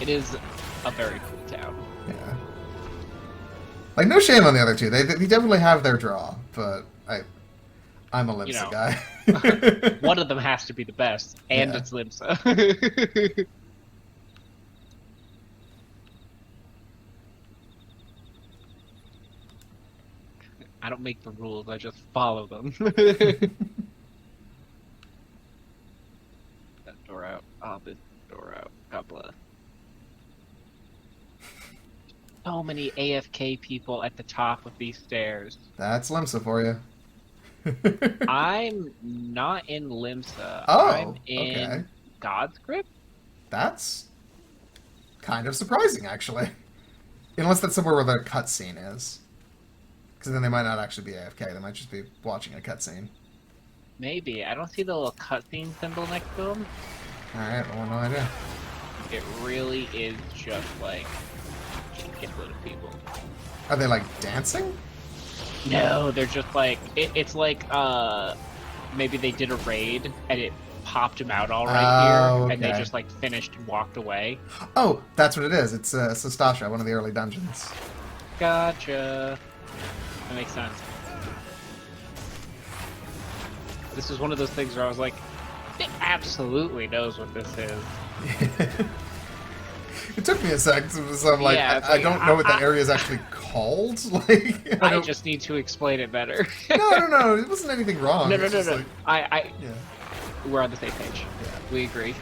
It is a very cool town. Yeah. Like, no shame on the other two. They definitely have their draw, but I'm a Limsa You know. guy. One of them has to be the best, and Yeah. it's Limsa. I don't make the rules, I just follow them. That door out. Oh, this door out. God bless. so many AFK people at the top of these stairs. That's Limsa for you. I'm not in Limsa. I'm Oh, okay. in God's Grip? That's kind of surprising, actually. Unless that's somewhere where the cutscene is. Because then they might not actually be AFK. They might just be watching a cutscene. Maybe. I don't see the little cutscene symbol next to them. Alright, well, no idea. It really is just like get rid of people. Are they, like, dancing? No, they're just like it's like maybe they did a raid and it popped him out all right here, and they okay. just like finished and walked away. Oh, that's what it is. It's Sastasha, one of the early dungeons. Gotcha. That makes sense. This is one of those things where I was like, it absolutely knows what this is. It took me a sec, so I'm like, Yeah, I don't know what that area is actually called. Like, I just need to explain it better. no, it wasn't anything wrong. No, It's just like, yeah. We're on the same page. Yeah. We agree.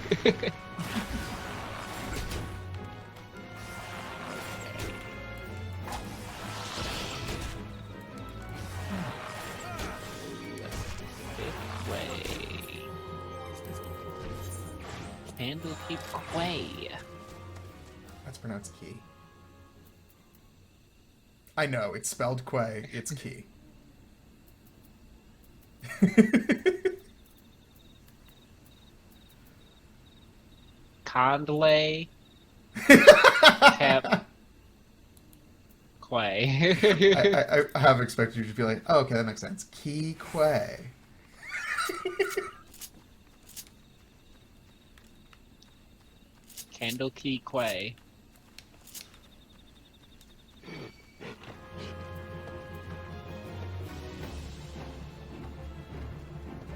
This way. Handle keep Quay. That's pronounced key. I know, it's spelled Quay. It's key. Condley. Kept Quay. I have expected you to be like, oh, okay, that makes sense. Key Quay. Candle Key Quay.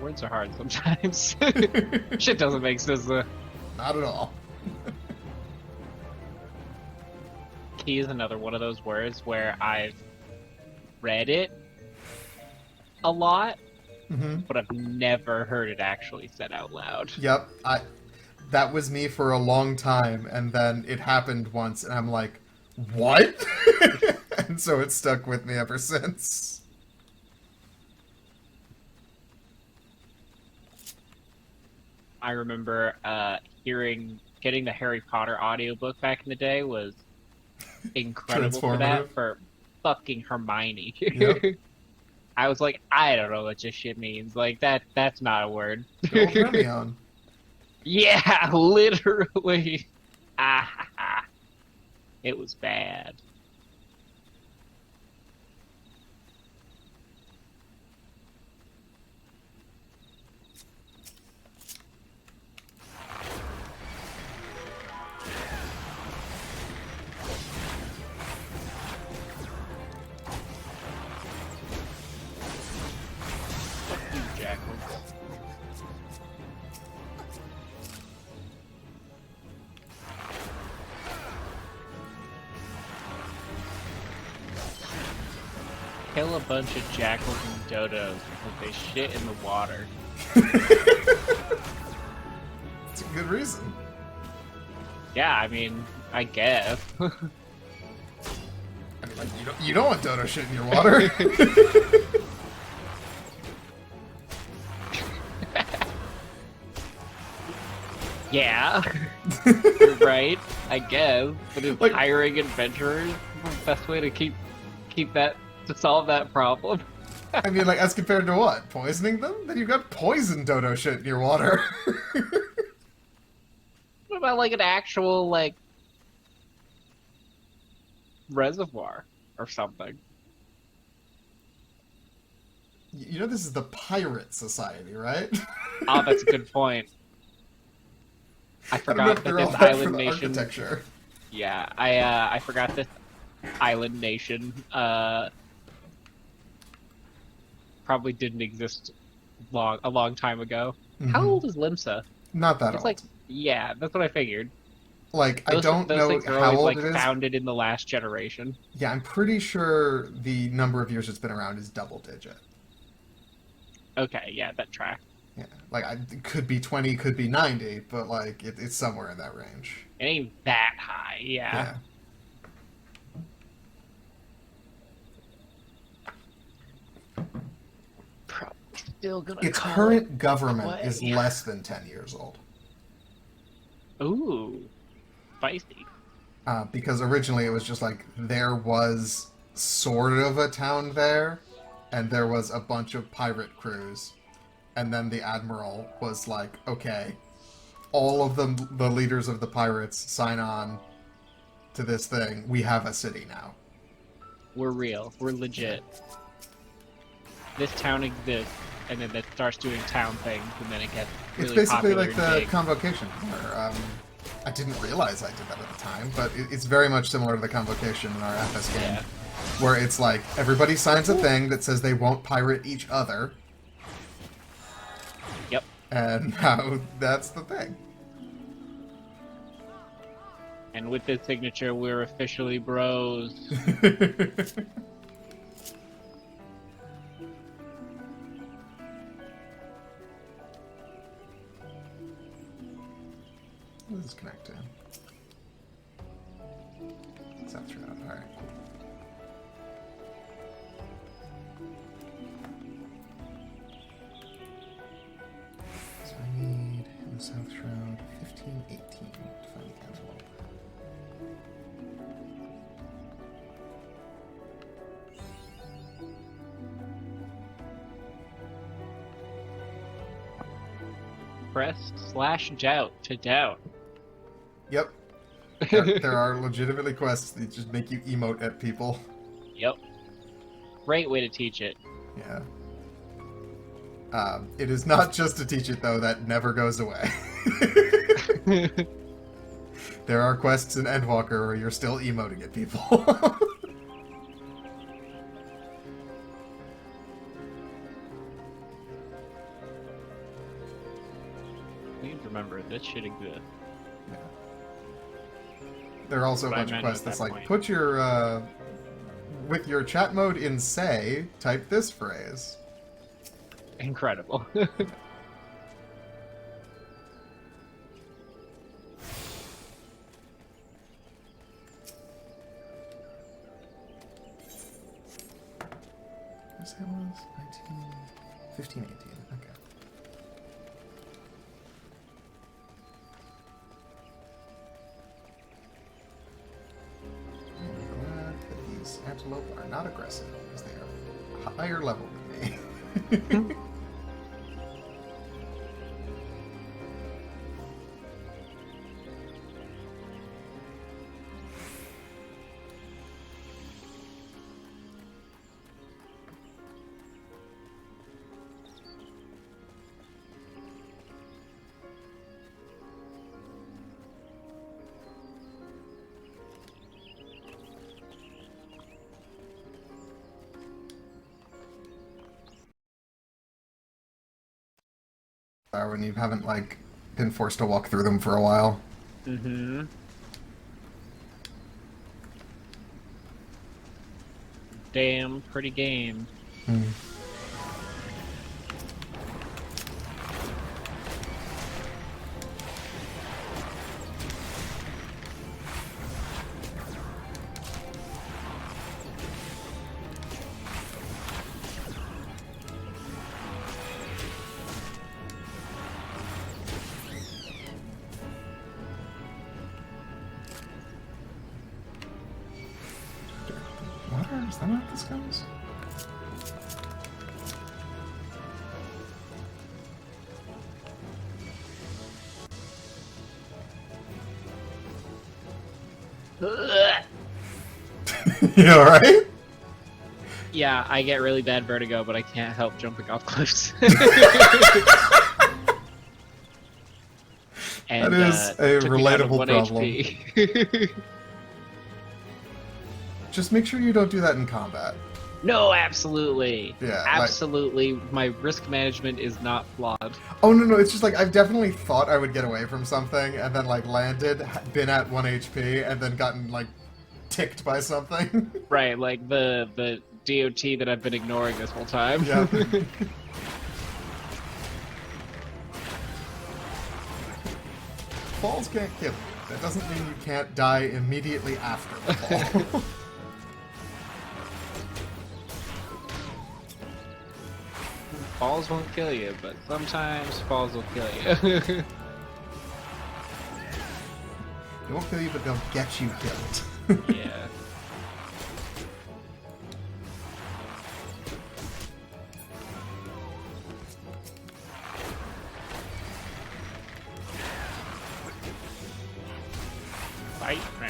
Words are hard sometimes. Shit doesn't make sense. Not at all. Key is another one of those words where I've read it a lot, but I've never heard it actually said out loud. Yep, that was me for a long time, and then it happened once, and I'm like, what? And so it's stuck with me ever since. I remember getting the Harry Potter audiobook back in the day was incredible for that, for fucking Hermione. Yep. I was like, I don't know what this shit means. Like, that's not a word. Good old Hermione. Yeah, literally. Ah, it was bad. Fuck you, Jackal. Kill a bunch of jackals and dodos because they shit in the water. It's a good reason. Yeah, I mean, I guess. I mean, like, you don't want dodo shit in your water. Yeah, you're right, I guess. But is Like- hiring adventurers the best way to to solve that problem? I mean, like, as compared to what? Poisoning them? Then you've got poison dodo shit in your water. What about like an actual like reservoir or something? You know this is the pirate society, right? Oh, that's a good point. I I don't know forgot if that they're this all up for island the nation. architecture. Yeah, I forgot this island nation probably didn't exist a long time ago. How Mhm. old is Limsa? Not that It's old. like, yeah, that's what I figured. Like, I don't Those know things are how always old like it is. founded in the last generation. Yeah, I'm pretty sure the number of years it's been around is double digit. Okay, yeah, that track. Yeah, like, it could be 20, could be 90, but, like, it's somewhere in that range. It ain't that high, yeah. still gonna its call current it government away. is less than 10 years old. Ooh, spicy. Because originally it was just like there was sort of a town there, and there was a bunch of pirate crews, and then the admiral was like, okay, all of the leaders of the pirates sign on to this thing. We have a city now. We're real. We're legit. This town exists, and then it starts doing town things, and then it gets really It's basically popular like and the big. convocation, where I didn't realize I did that at the time, but it's very much similar to the convocation in our FS game, Yeah. where it's like everybody signs a thing that says they won't pirate each other, Yep. and now that's the thing. And with this signature, we're officially bros. This is connected. South Shroud, alright. So I need in the South Shroud 1518 to find the antelope. Press/jout to doubt. Yep. There are legitimately quests that just make you emote at people. Yep. Great way to teach it. Yeah. It is not just to teach it, though, that never goes away. There are quests in Endwalker where you're still emoting at people. Please remember, this should exist. Yeah. There are also a What I bunch of meant quests at that's that like, point. put your, with your chat mode in say, type this phrase. Incredible. What's that was? 15, 18, okay. I'm glad that these antelope are not aggressive, because they are higher level than me. When you haven't, like, been forced to walk through them for a while. Mm-hmm. Damn pretty game. Hmm. Water? Is that what this goes? You alright? Yeah, I get really bad vertigo, but I can't help jumping off cliffs. And, That is a took me down to relatable 1 problem. HP. Just make sure you don't do that in combat. No, absolutely. Yeah, like- Absolutely. My risk management is not flawed. Oh, no, it's just like, I've definitely thought I would get away from something, and then, like, landed, been at 1 HP, and then gotten, like, ticked by something. Right, like the DOT that I've been ignoring this whole time. Yeah. Falls can't kill you. That doesn't mean you can't die immediately after the fall. balls won't kill you, but sometimes balls will kill you. They won't kill you, but they'll get you killed. Yeah. Fight me.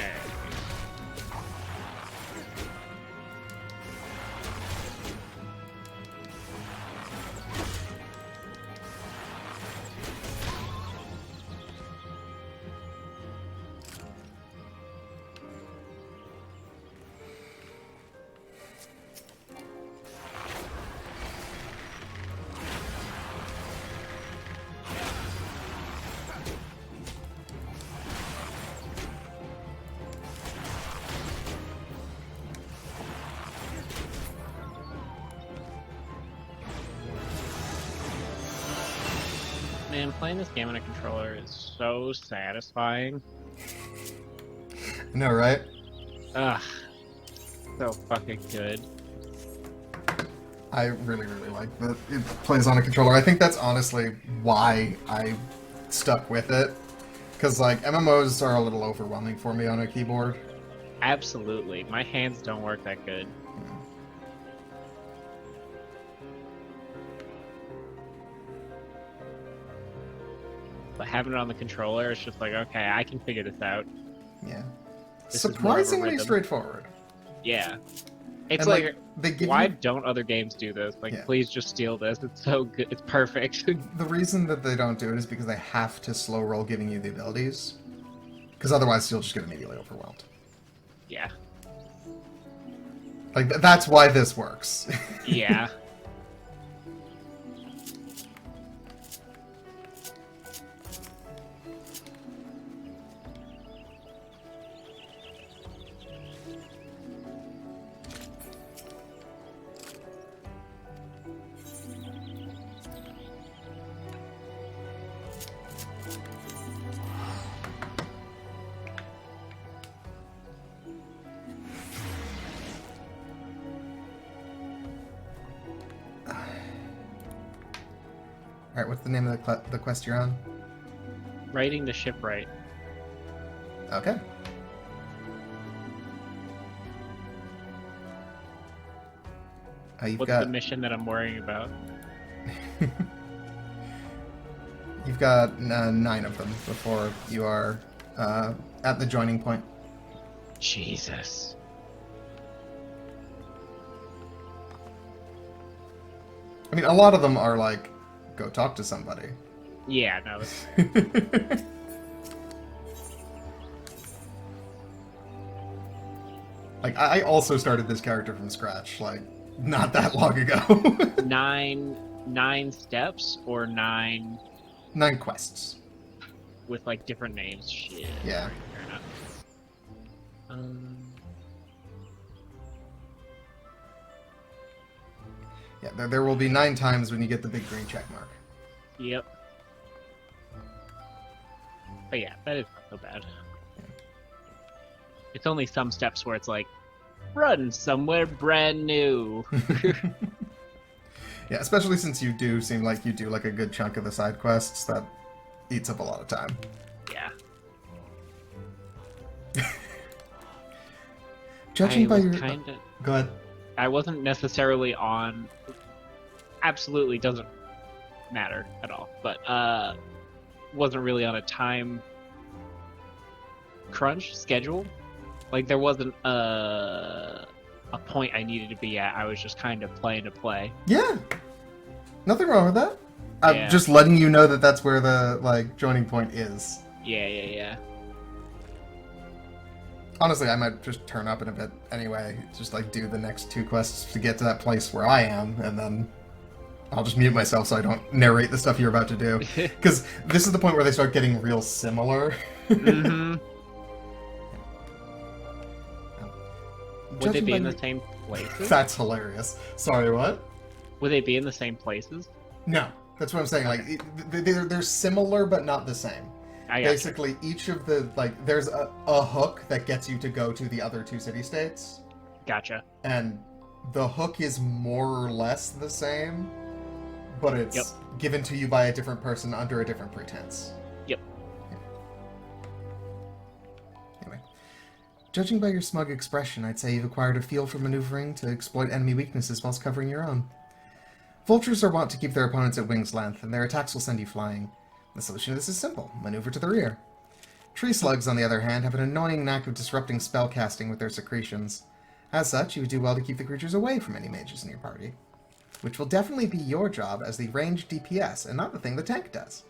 Man, playing this game on a controller is so satisfying. I know, right? Ugh. So fucking good. I really, really like that it plays on a controller. I think that's honestly why I stuck with it. Because, like, MMOs are a little overwhelming for me on a keyboard. Absolutely. My hands don't work that good. But having it on the controller, it's just like, okay, I can figure this out. Yeah. This is more of a Surprisingly rhythm. straightforward. Yeah. It's And, like, they give why you... don't other games do this? Like, Yeah. please just steal this. It's so good. It's perfect. The reason that they don't do it is because they have to slow roll giving you the abilities. Because otherwise you'll just get immediately overwhelmed. Yeah. Like, that's why this works. Yeah. Alright, what's the name of the quest you're on? Writing the shipwright. Okay. You've What's got... the mission that I'm worrying about? You've got 9 of them before you are at the joining point. Jesus. I mean, a lot of them are like, go talk to somebody. Yeah, no. That's... Like, I also started this character from scratch, like, not that long ago. nine steps or 9 9 quests. with like different names. Shit. Yeah. Fair enough. Yeah, there will be 9 times when you get the big green check mark. Yep. But yeah, that is not so bad. It's only some steps where it's like, run somewhere brand new. Yeah, especially since you do seem like you do like a good chunk of the side quests, that eats up a lot of time. Yeah. Judging by your... Kinda... Go ahead. I wasn't necessarily on... Absolutely doesn't matter at all, but wasn't really on a time crunch schedule. Like, there wasn't a point I needed to be at. I was just kind of playing to play. Yeah. Nothing wrong with that. I'm Yeah. just letting you know that that's where the, like, joining point is. Yeah. Honestly, I might just turn up in a bit anyway. Just, like, do the next 2 quests to get to that place where I am, and then I'll just mute myself so I don't narrate the stuff you're about to do. Because this is the point where they start getting real similar. Mm-hmm. Would they Judging be by in the your- same places? That's hilarious. Sorry, what? Would they be in the same places? No, that's what I'm saying. Like, they're similar, but not the same. I got you. Basically, each of the, like, there's a hook that gets you to go to the other 2 city-states, Gotcha. and the hook is more or less the same, but it's given to you by a different person under a different pretense. Yep. Anyway, judging by your smug expression, I'd say you've acquired a feel for maneuvering to exploit enemy weaknesses whilst covering your own. Vultures are wont to keep their opponents at wing's length, and their attacks will send you flying. The solution to this is simple. Maneuver to the rear. Tree slugs, on the other hand, have an annoying knack of disrupting spellcasting with their secretions. As such, you would do well to keep the creatures away from any mages in your party. Which will definitely be your job as the ranged DPS, and not the thing the tank does.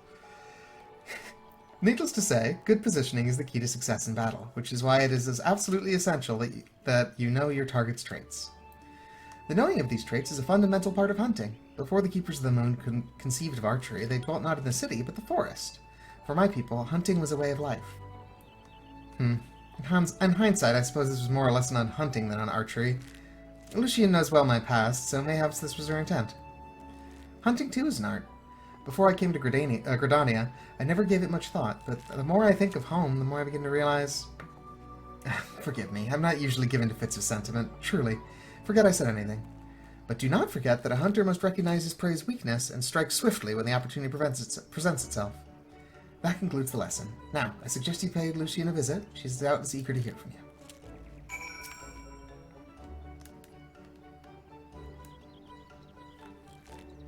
Needless to say, good positioning is the key to success in battle, which is why it is as absolutely essential that you know your target's traits. The knowing of these traits is a fundamental part of hunting. Before the Keepers of the Moon conceived of archery, they dwelt not in the city, but the forest. For my people, hunting was a way of life. In hindsight, I suppose this was more or less on hunting than on archery. Lucian knows well my past, so mayhaps this was her intent. Hunting, too, is an art. Before I came to Gridania, I never gave it much thought, but the more I think of home, the more I begin to realize... Forgive me, I'm not usually given to fits of sentiment, truly. Forget I said anything. But do not forget that a hunter must recognize his prey's weakness and strike swiftly when the opportunity presents itself. That concludes the lesson. Now, I suggest you pay Lucian a visit. She's doubtless eager to hear from you.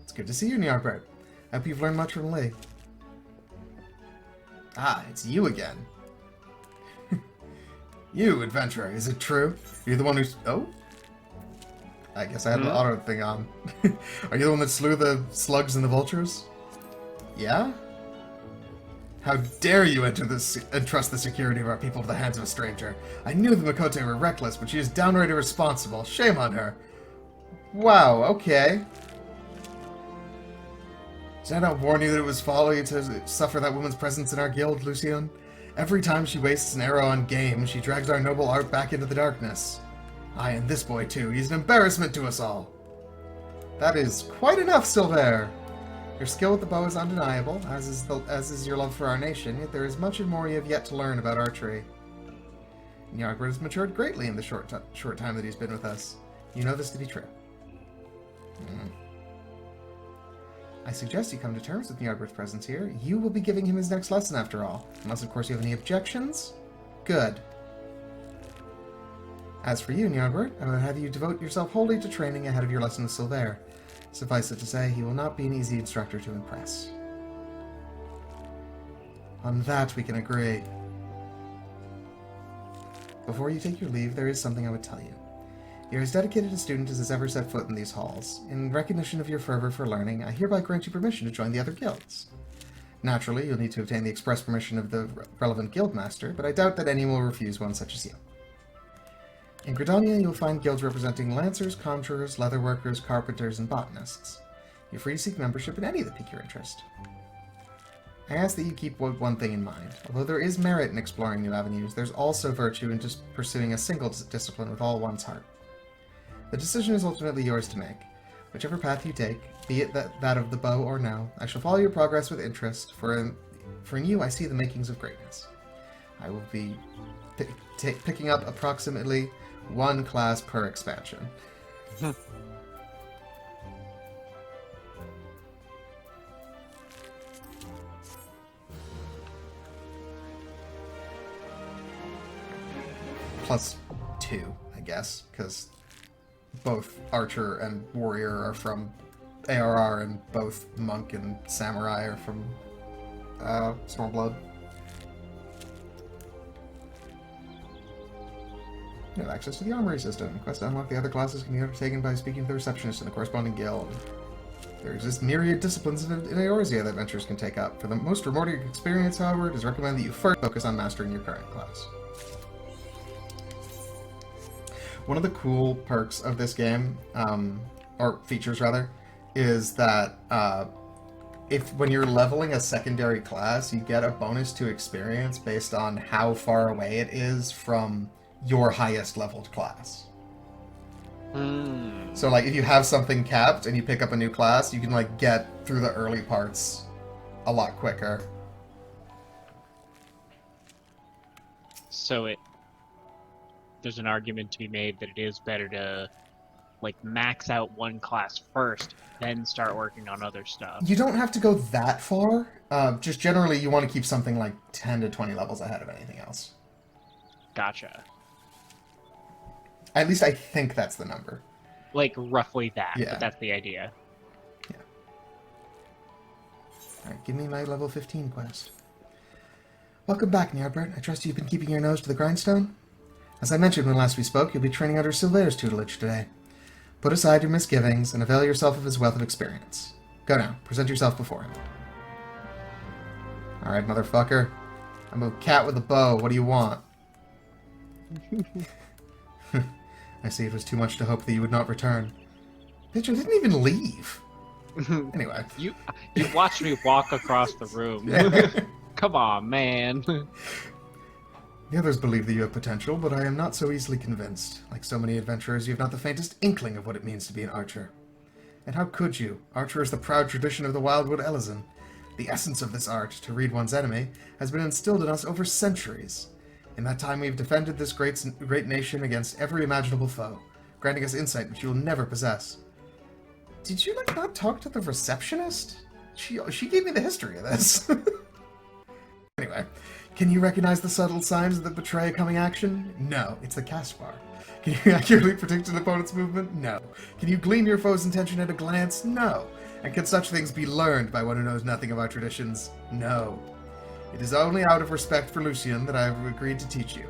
It's good to see you, Ny'ardbert. I hope you've learned much from Lee. Ah, it's you again. You, adventurer, is it true? You're the one who's... Oh? I guess I had the auto thing on. Are you the one that slew the slugs and the vultures? Yeah? How dare you entrust the security of our people to the hands of a stranger? I knew the Makote were reckless, but she is downright irresponsible. Shame on her. Wow, okay. Did I not warn you that it was folly to suffer that woman's presence in our guild, Lucian? Every time she wastes an arrow on game, she drags our noble art back into the darkness. Aye, and this boy too. He's an embarrassment to us all. That is quite enough, Silver. Your skill with the bow is undeniable, as is your love for our nation, yet there is much more you have yet to learn about archery. Ny'ardbert has matured greatly in the short time that he's been with us. You know this to be true. I suggest you come to terms with Ny'ardbert's presence here. You will be giving him his next lesson after all. Unless, of course, you have any objections? Good. As for you, Ny'ardbert, I will have you devote yourself wholly to training ahead of your lesson with Silver. Suffice it to say, he will not be an easy instructor to impress. On that we can agree. Before you take your leave, there is something I would tell you. You're as dedicated a student as has ever set foot in these halls. In recognition of your fervor for learning, I hereby grant you permission to join the other guilds. Naturally, you'll need to obtain the express permission of the relevant guildmaster, but I doubt that any will refuse one such as you. In Gridania, you'll find guilds representing lancers, conjurers, leatherworkers, carpenters, and botanists. You're free to seek membership in any that pique your interest. I ask that you keep one thing in mind. Although there is merit in exploring new avenues, there's also virtue in just pursuing a single discipline with all one's heart. The decision is ultimately yours to make. Whichever path you take, be it that of the bow or no, I shall follow your progress with interest, for in you I see the makings of greatness. I will be picking up approximately 1 class per expansion. Plus 2, I guess, because both Archer and Warrior are from ARR, and both Monk and Samurai are from Stormblood. You have access to the armory system. Quests to unlock the other classes can be undertaken by speaking to the receptionist in the corresponding guild. There exist myriad disciplines in Eorzea that adventurers can take up. For the most rewarding experience, however, it is recommended that you first focus on mastering your current class. One of the cool perks of this game, or features rather, is that when you're leveling a secondary class, you get a bonus to experience based on how far away it is from your highest leveled class. So like if you have something capped and you pick up a new class, you can like get through the early parts a lot quicker. So there's an argument to be made that it is better to like max out one class first, then start working on other stuff. You don't have to go that far. Just generally, you want to keep something like 10 to 20 levels ahead of anything else. Gotcha. At least I think that's the number. Like roughly that, Yeah. but that's the idea. Yeah. Alright, give me my level 15 quest. Welcome back, Ny'ardbert. I trust you've been keeping your nose to the grindstone? As I mentioned when last we spoke, you'll be training under Silver's tutelage today. Put aside your misgivings and avail yourself of his wealth of experience. Go now, present yourself before him. Alright, motherfucker. I'm a cat with a bow. What do you want? I see it was too much to hope that you would not return. Bitch, I didn't even leave. Anyway. You watched me walk across the room. Yeah. Come on, man. The others believe that you have potential, but I am not so easily convinced. Like so many adventurers, you have not the faintest inkling of what it means to be an archer. And how could you? Archer is the proud tradition of the Wildwood Ellison. The essence of this art, to read one's enemy, has been instilled in us over centuries. In that time we've defended this great nation against every imaginable foe, granting us insight which you will never possess. Did you not talk to the receptionist? She gave me the history of this. Anyway, can you recognize the subtle signs that betray a coming action? No, it's the cast bar. Can you accurately predict an opponent's movement? No. Can you glean your foe's intention at a glance? No. And can such things be learned by one who knows nothing of our traditions? No. It is only out of respect for Lucian that I have agreed to teach you.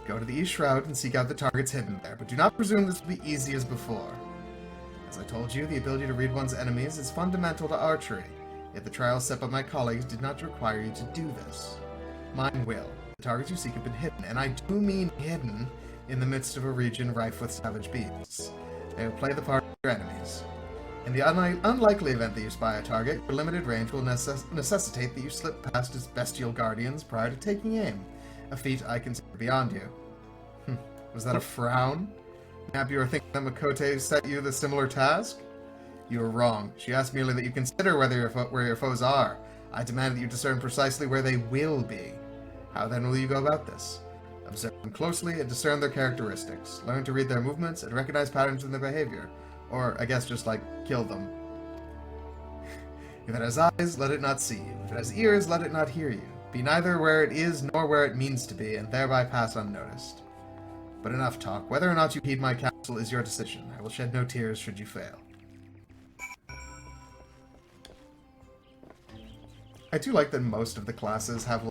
Go to the East Shroud and seek out the targets hidden there, but do not presume this will be easy as before. As I told you, the ability to read one's enemies is fundamental to archery, yet the trials set by my colleagues did not require you to do this. Mine will. The targets you seek have been hidden, and I do mean hidden, in the midst of a region rife with savage beasts. They will play the part of your enemies. In the unlikely event that you spy a target, your limited range will necessitate that you slip past his bestial guardians prior to taking aim, a feat I consider beyond you. Was that a frown? Maybe you were thinking that Makote set you the similar task? You were wrong. She asked merely that you consider where your foes are. I demand that you discern precisely where they will be. How then will you go about this? Observe them closely and discern their characteristics. Learn to read their movements and recognize patterns in their behavior. Or, I guess, just, kill them. If it has eyes, let it not see you. If it has ears, let it not hear you. Be neither where it is nor where it means to be, and thereby pass unnoticed. But enough talk. Whether or not you heed my counsel is your decision. I will shed no tears should you fail. I do like that most of the classes have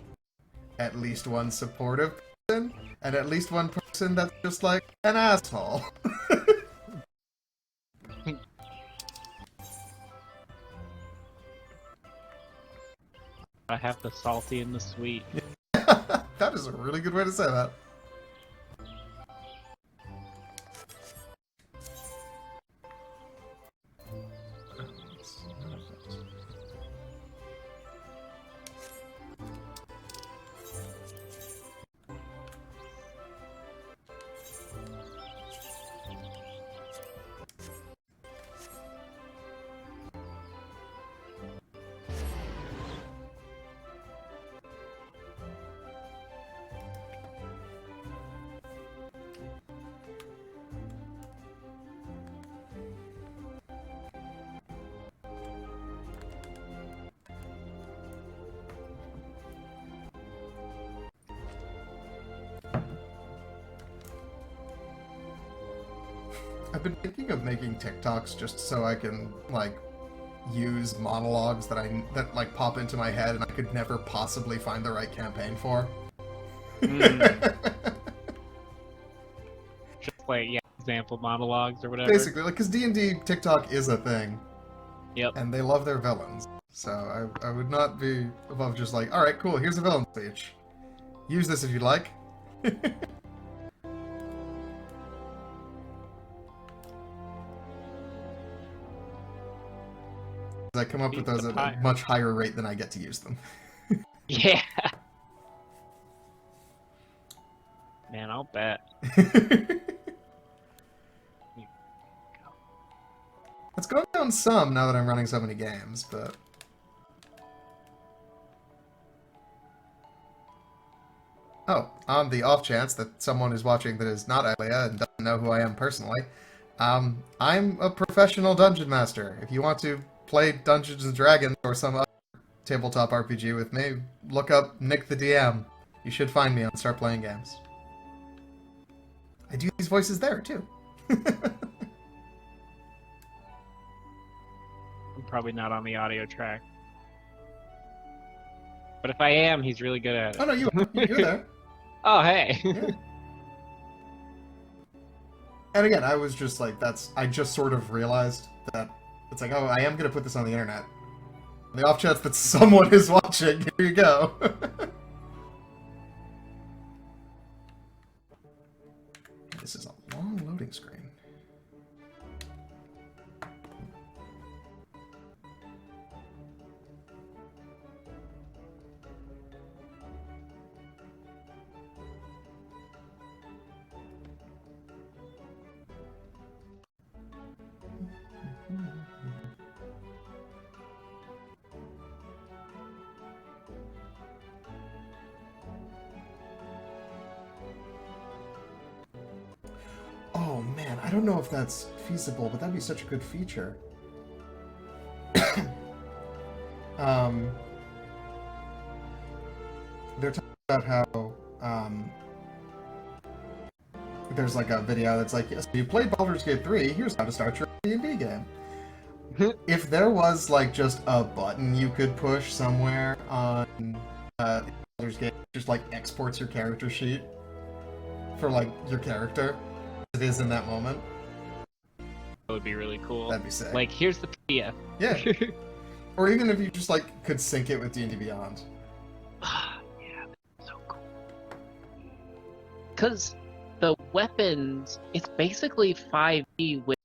at least one supportive person, and at least one person that's just an asshole. I have the salty and the sweet. That is a really good way to say that. I've been thinking of making TikToks just so I can, use monologues that pop into my head and I could never possibly find the right campaign for. Just example monologues or whatever. Basically, because D&D TikTok is a thing. Yep. And they love their villains. So I would not be above just alright, cool, here's a villain speech. Use this if you'd like. I come up with those at a much higher rate than I get to use them. Yeah. Man, I'll bet. It's going down some now that I'm running so many games, but... Oh, on the off chance that someone is watching that is not Alia and doesn't know who I am personally, I'm a professional dungeon master. If you want to play Dungeons and Dragons or some other tabletop RPG with me, look up Nick the DM. You should find me on Start Playing Games. I do these voices there too. I'm probably not on the audio track. But if I am, he's really good at it. Oh no, you're there. Oh, hey. Yeah. And again, I was just like, I just sort of realized that it's like, oh, I am going to put this on the internet. On the off chance that someone is watching, here you go. This is a long loading screen. Oh man, I don't know if that's feasible, but that'd be such a good feature. They're talking about how there's like a video that's like, yes, you played Baldur's Gate 3, here's how to start your D&D game. If there was like just a button you could push somewhere on Baldur's Gate, just like exports your character sheet for like your character, it is in that moment. That would be really cool. That'd be sick. Like, here's the PDF. Yeah. Or even if you just like could sync it with D&D Beyond. Yeah, that's so cool. Because the weapons, it's basically 5e with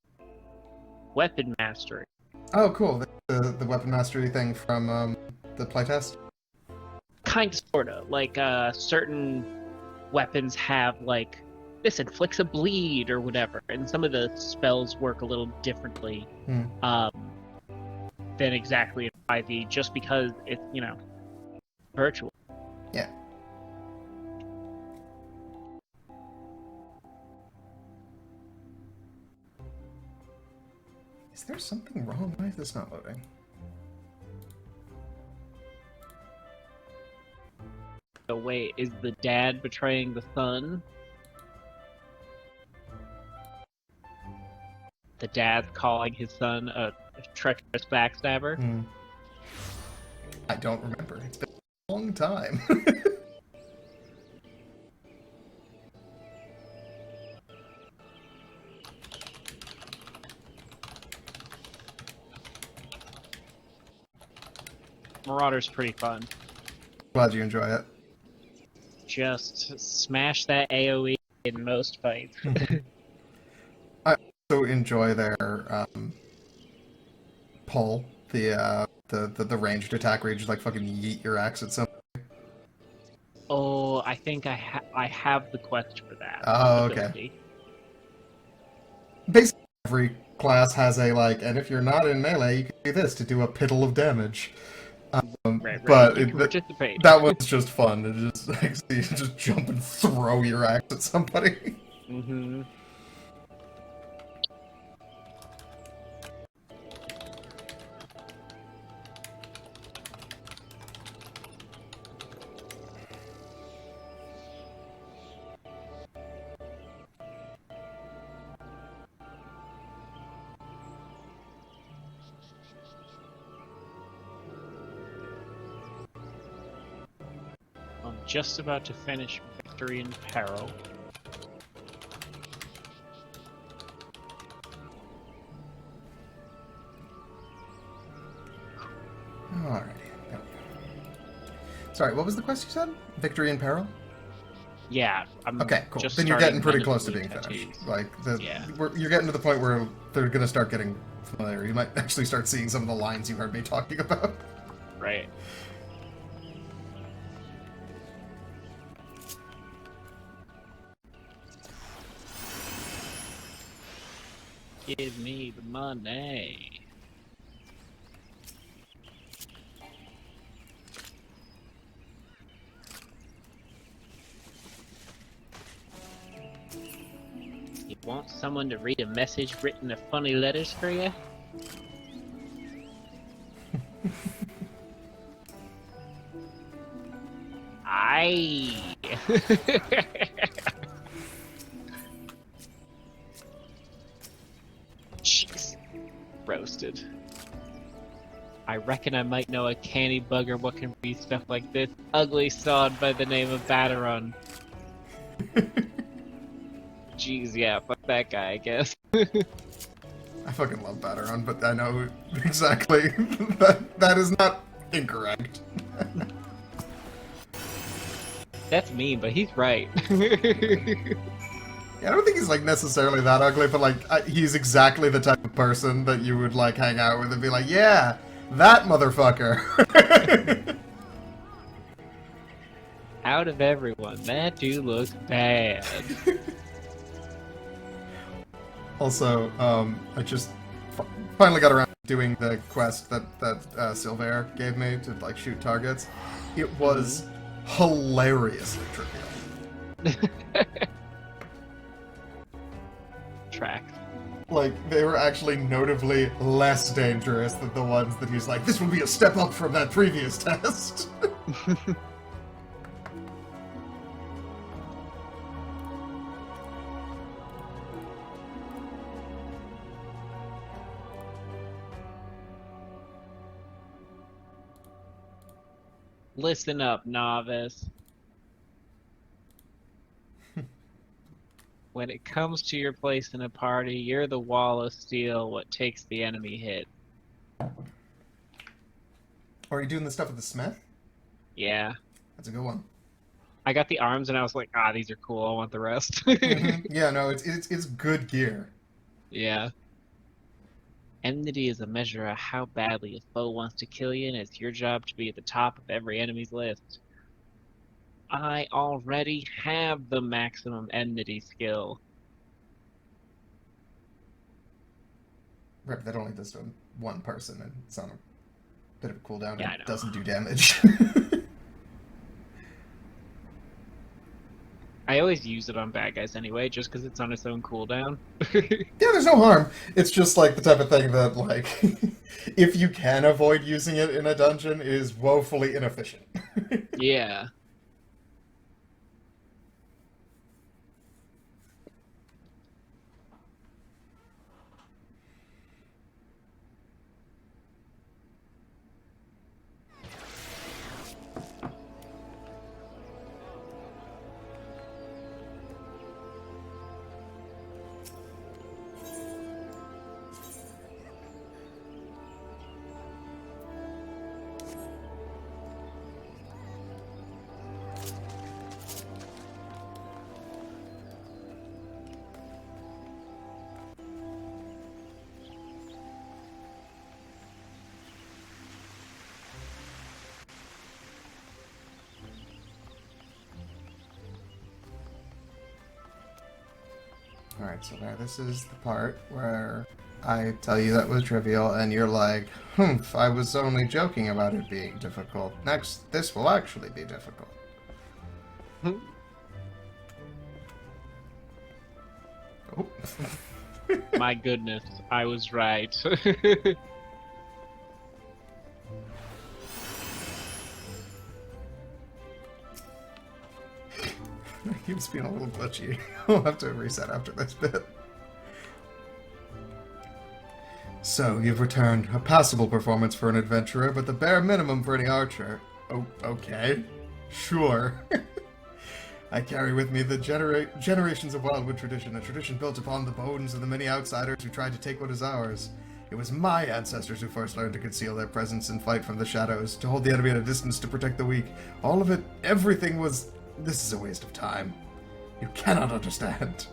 weapon mastery. Oh, cool. The weapon mastery thing from the playtest? Kind of, sort of. Like, certain weapons have, like, this inflicts a bleed or whatever, and some of the spells work a little differently than exactly in 5e, just because it's, you know, virtual. Yeah. Is there something wrong? Why is this not loading? So wait, is the dad betraying the son? The dad's calling his son a treacherous backstabber? I don't remember. It's been a long time. Marauder's pretty fun. Glad you enjoy it. Just smash that AoE in most fights. I also enjoy their pull, the ranged attack where you just like fucking yeet your axe at something. Oh, I think I have the quest for that. Oh, okay. ability. Basically, every class has a like, and if you're not in melee, you can do this to do a piddle of damage. Right, But you can participate. that was just fun. It just like, you just jump and throw your axe at somebody. Mm-hmm. I'm just about to finish Victory in Peril. Alrighty. Sorry, what was the quest you said? Victory in Peril? Yeah, I'm Okay, cool. just Then you're starting getting pretty Men close of to the being Blue finished. Tattoos. Like, Yeah. you're getting to the point where they're gonna start getting familiar. You might actually start seeing some of the lines you heard me talking about. Right. Give me the money. You want someone to read a message written in funny letters for you? Aye. Jeez. Roasted. I reckon I might know a canny bugger what can read stuff like this. Ugly sod by the name of Batteron. Jeez, yeah, fuck that guy, I guess. I fucking love Batteron, but I know exactly that is not incorrect. That's mean, but he's right. Yeah, I don't think he's like necessarily that ugly, but like he's exactly the type of person that you would like hang out with and be like, yeah, that motherfucker. Out of everyone, that dude looks bad. Also, I just finally got around to doing the quest that Silver gave me to like shoot targets. It was hilariously trivial. Track. Like, they were actually notably less dangerous than the ones that he's like, this will be a step up from that previous test. Listen up, novice. When it comes to your place in a party, you're the wall of steel, what takes the enemy hit. Are you doing the stuff with the smith? Yeah. That's a good one. I got the arms and I was like, these are cool, I want the rest. Yeah, no, it's good gear. Yeah. Enmity is a measure of how badly a foe wants to kill you, and it's your job to be at the top of every enemy's list. I already have the maximum enmity skill. Rip, that only does to one person, and it's on a bit of a cooldown. Yeah, I It know. doesn't do damage. I always use it on bad guys anyway, just because it's on its own cooldown. Yeah, there's no harm. It's just like the type of thing that, like, if you can avoid using it in a dungeon, it is woefully inefficient. Yeah. Alright, so now this is the part where I tell you that was trivial, and you're like, humph, I was only joking about it being difficult. Next, this will actually be difficult. Oh. My goodness, I was right. It keeps being a little glitchy. We'll have to reset after this bit. So, you've returned. A passable performance for an adventurer, but the bare minimum for any archer. Oh, okay. Sure. I carry with me the generations of Wildwood tradition, a tradition built upon the bones of the many outsiders who tried to take what is ours. It was my ancestors who first learned to conceal their presence and fight from the shadows, to hold the enemy at a distance, to protect the weak. All of it, everything was... This is a waste of time. You cannot understand.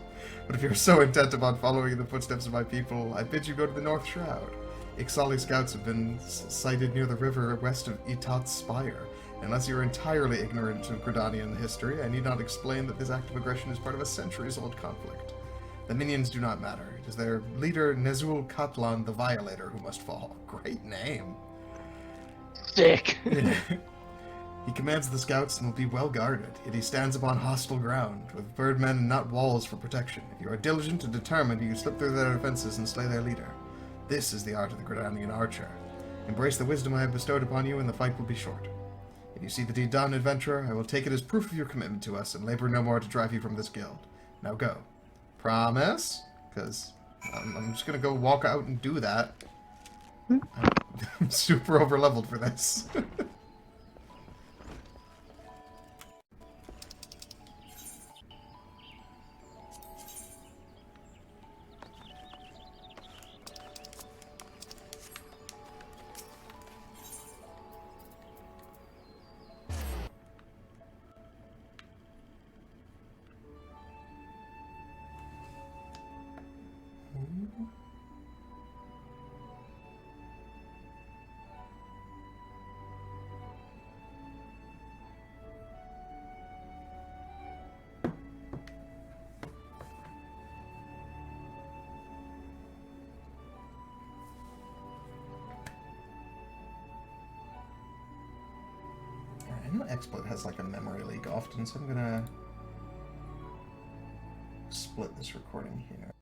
But if you're so intent upon following in the footsteps of my people, I bid you go to the North Shroud. Ixali scouts have been sighted near the river west of Itat's Spire. Unless you're entirely ignorant of Gridanian history, I need not explain that this act of aggression is part of a centuries-old conflict. The minions do not matter. It is their leader, Nezul Katlan the Violator, who must fall. Great name. Sick. He commands the scouts and will be well guarded, yet he stands upon hostile ground, with birdmen and not walls for protection. If you are diligent and determined, you slip through their defenses and slay their leader. This is the art of the Gridanian archer. Embrace the wisdom I have bestowed upon you, and the fight will be short. If you see the deed done, adventurer, I will take it as proof of your commitment to us, and labor no more to drive you from this guild. Now go. Promise? Because I'm just gonna go walk out and do that. I'm super over-leveled for this. I know XSplit has like a memory leak often, so I'm gonna split this recording here.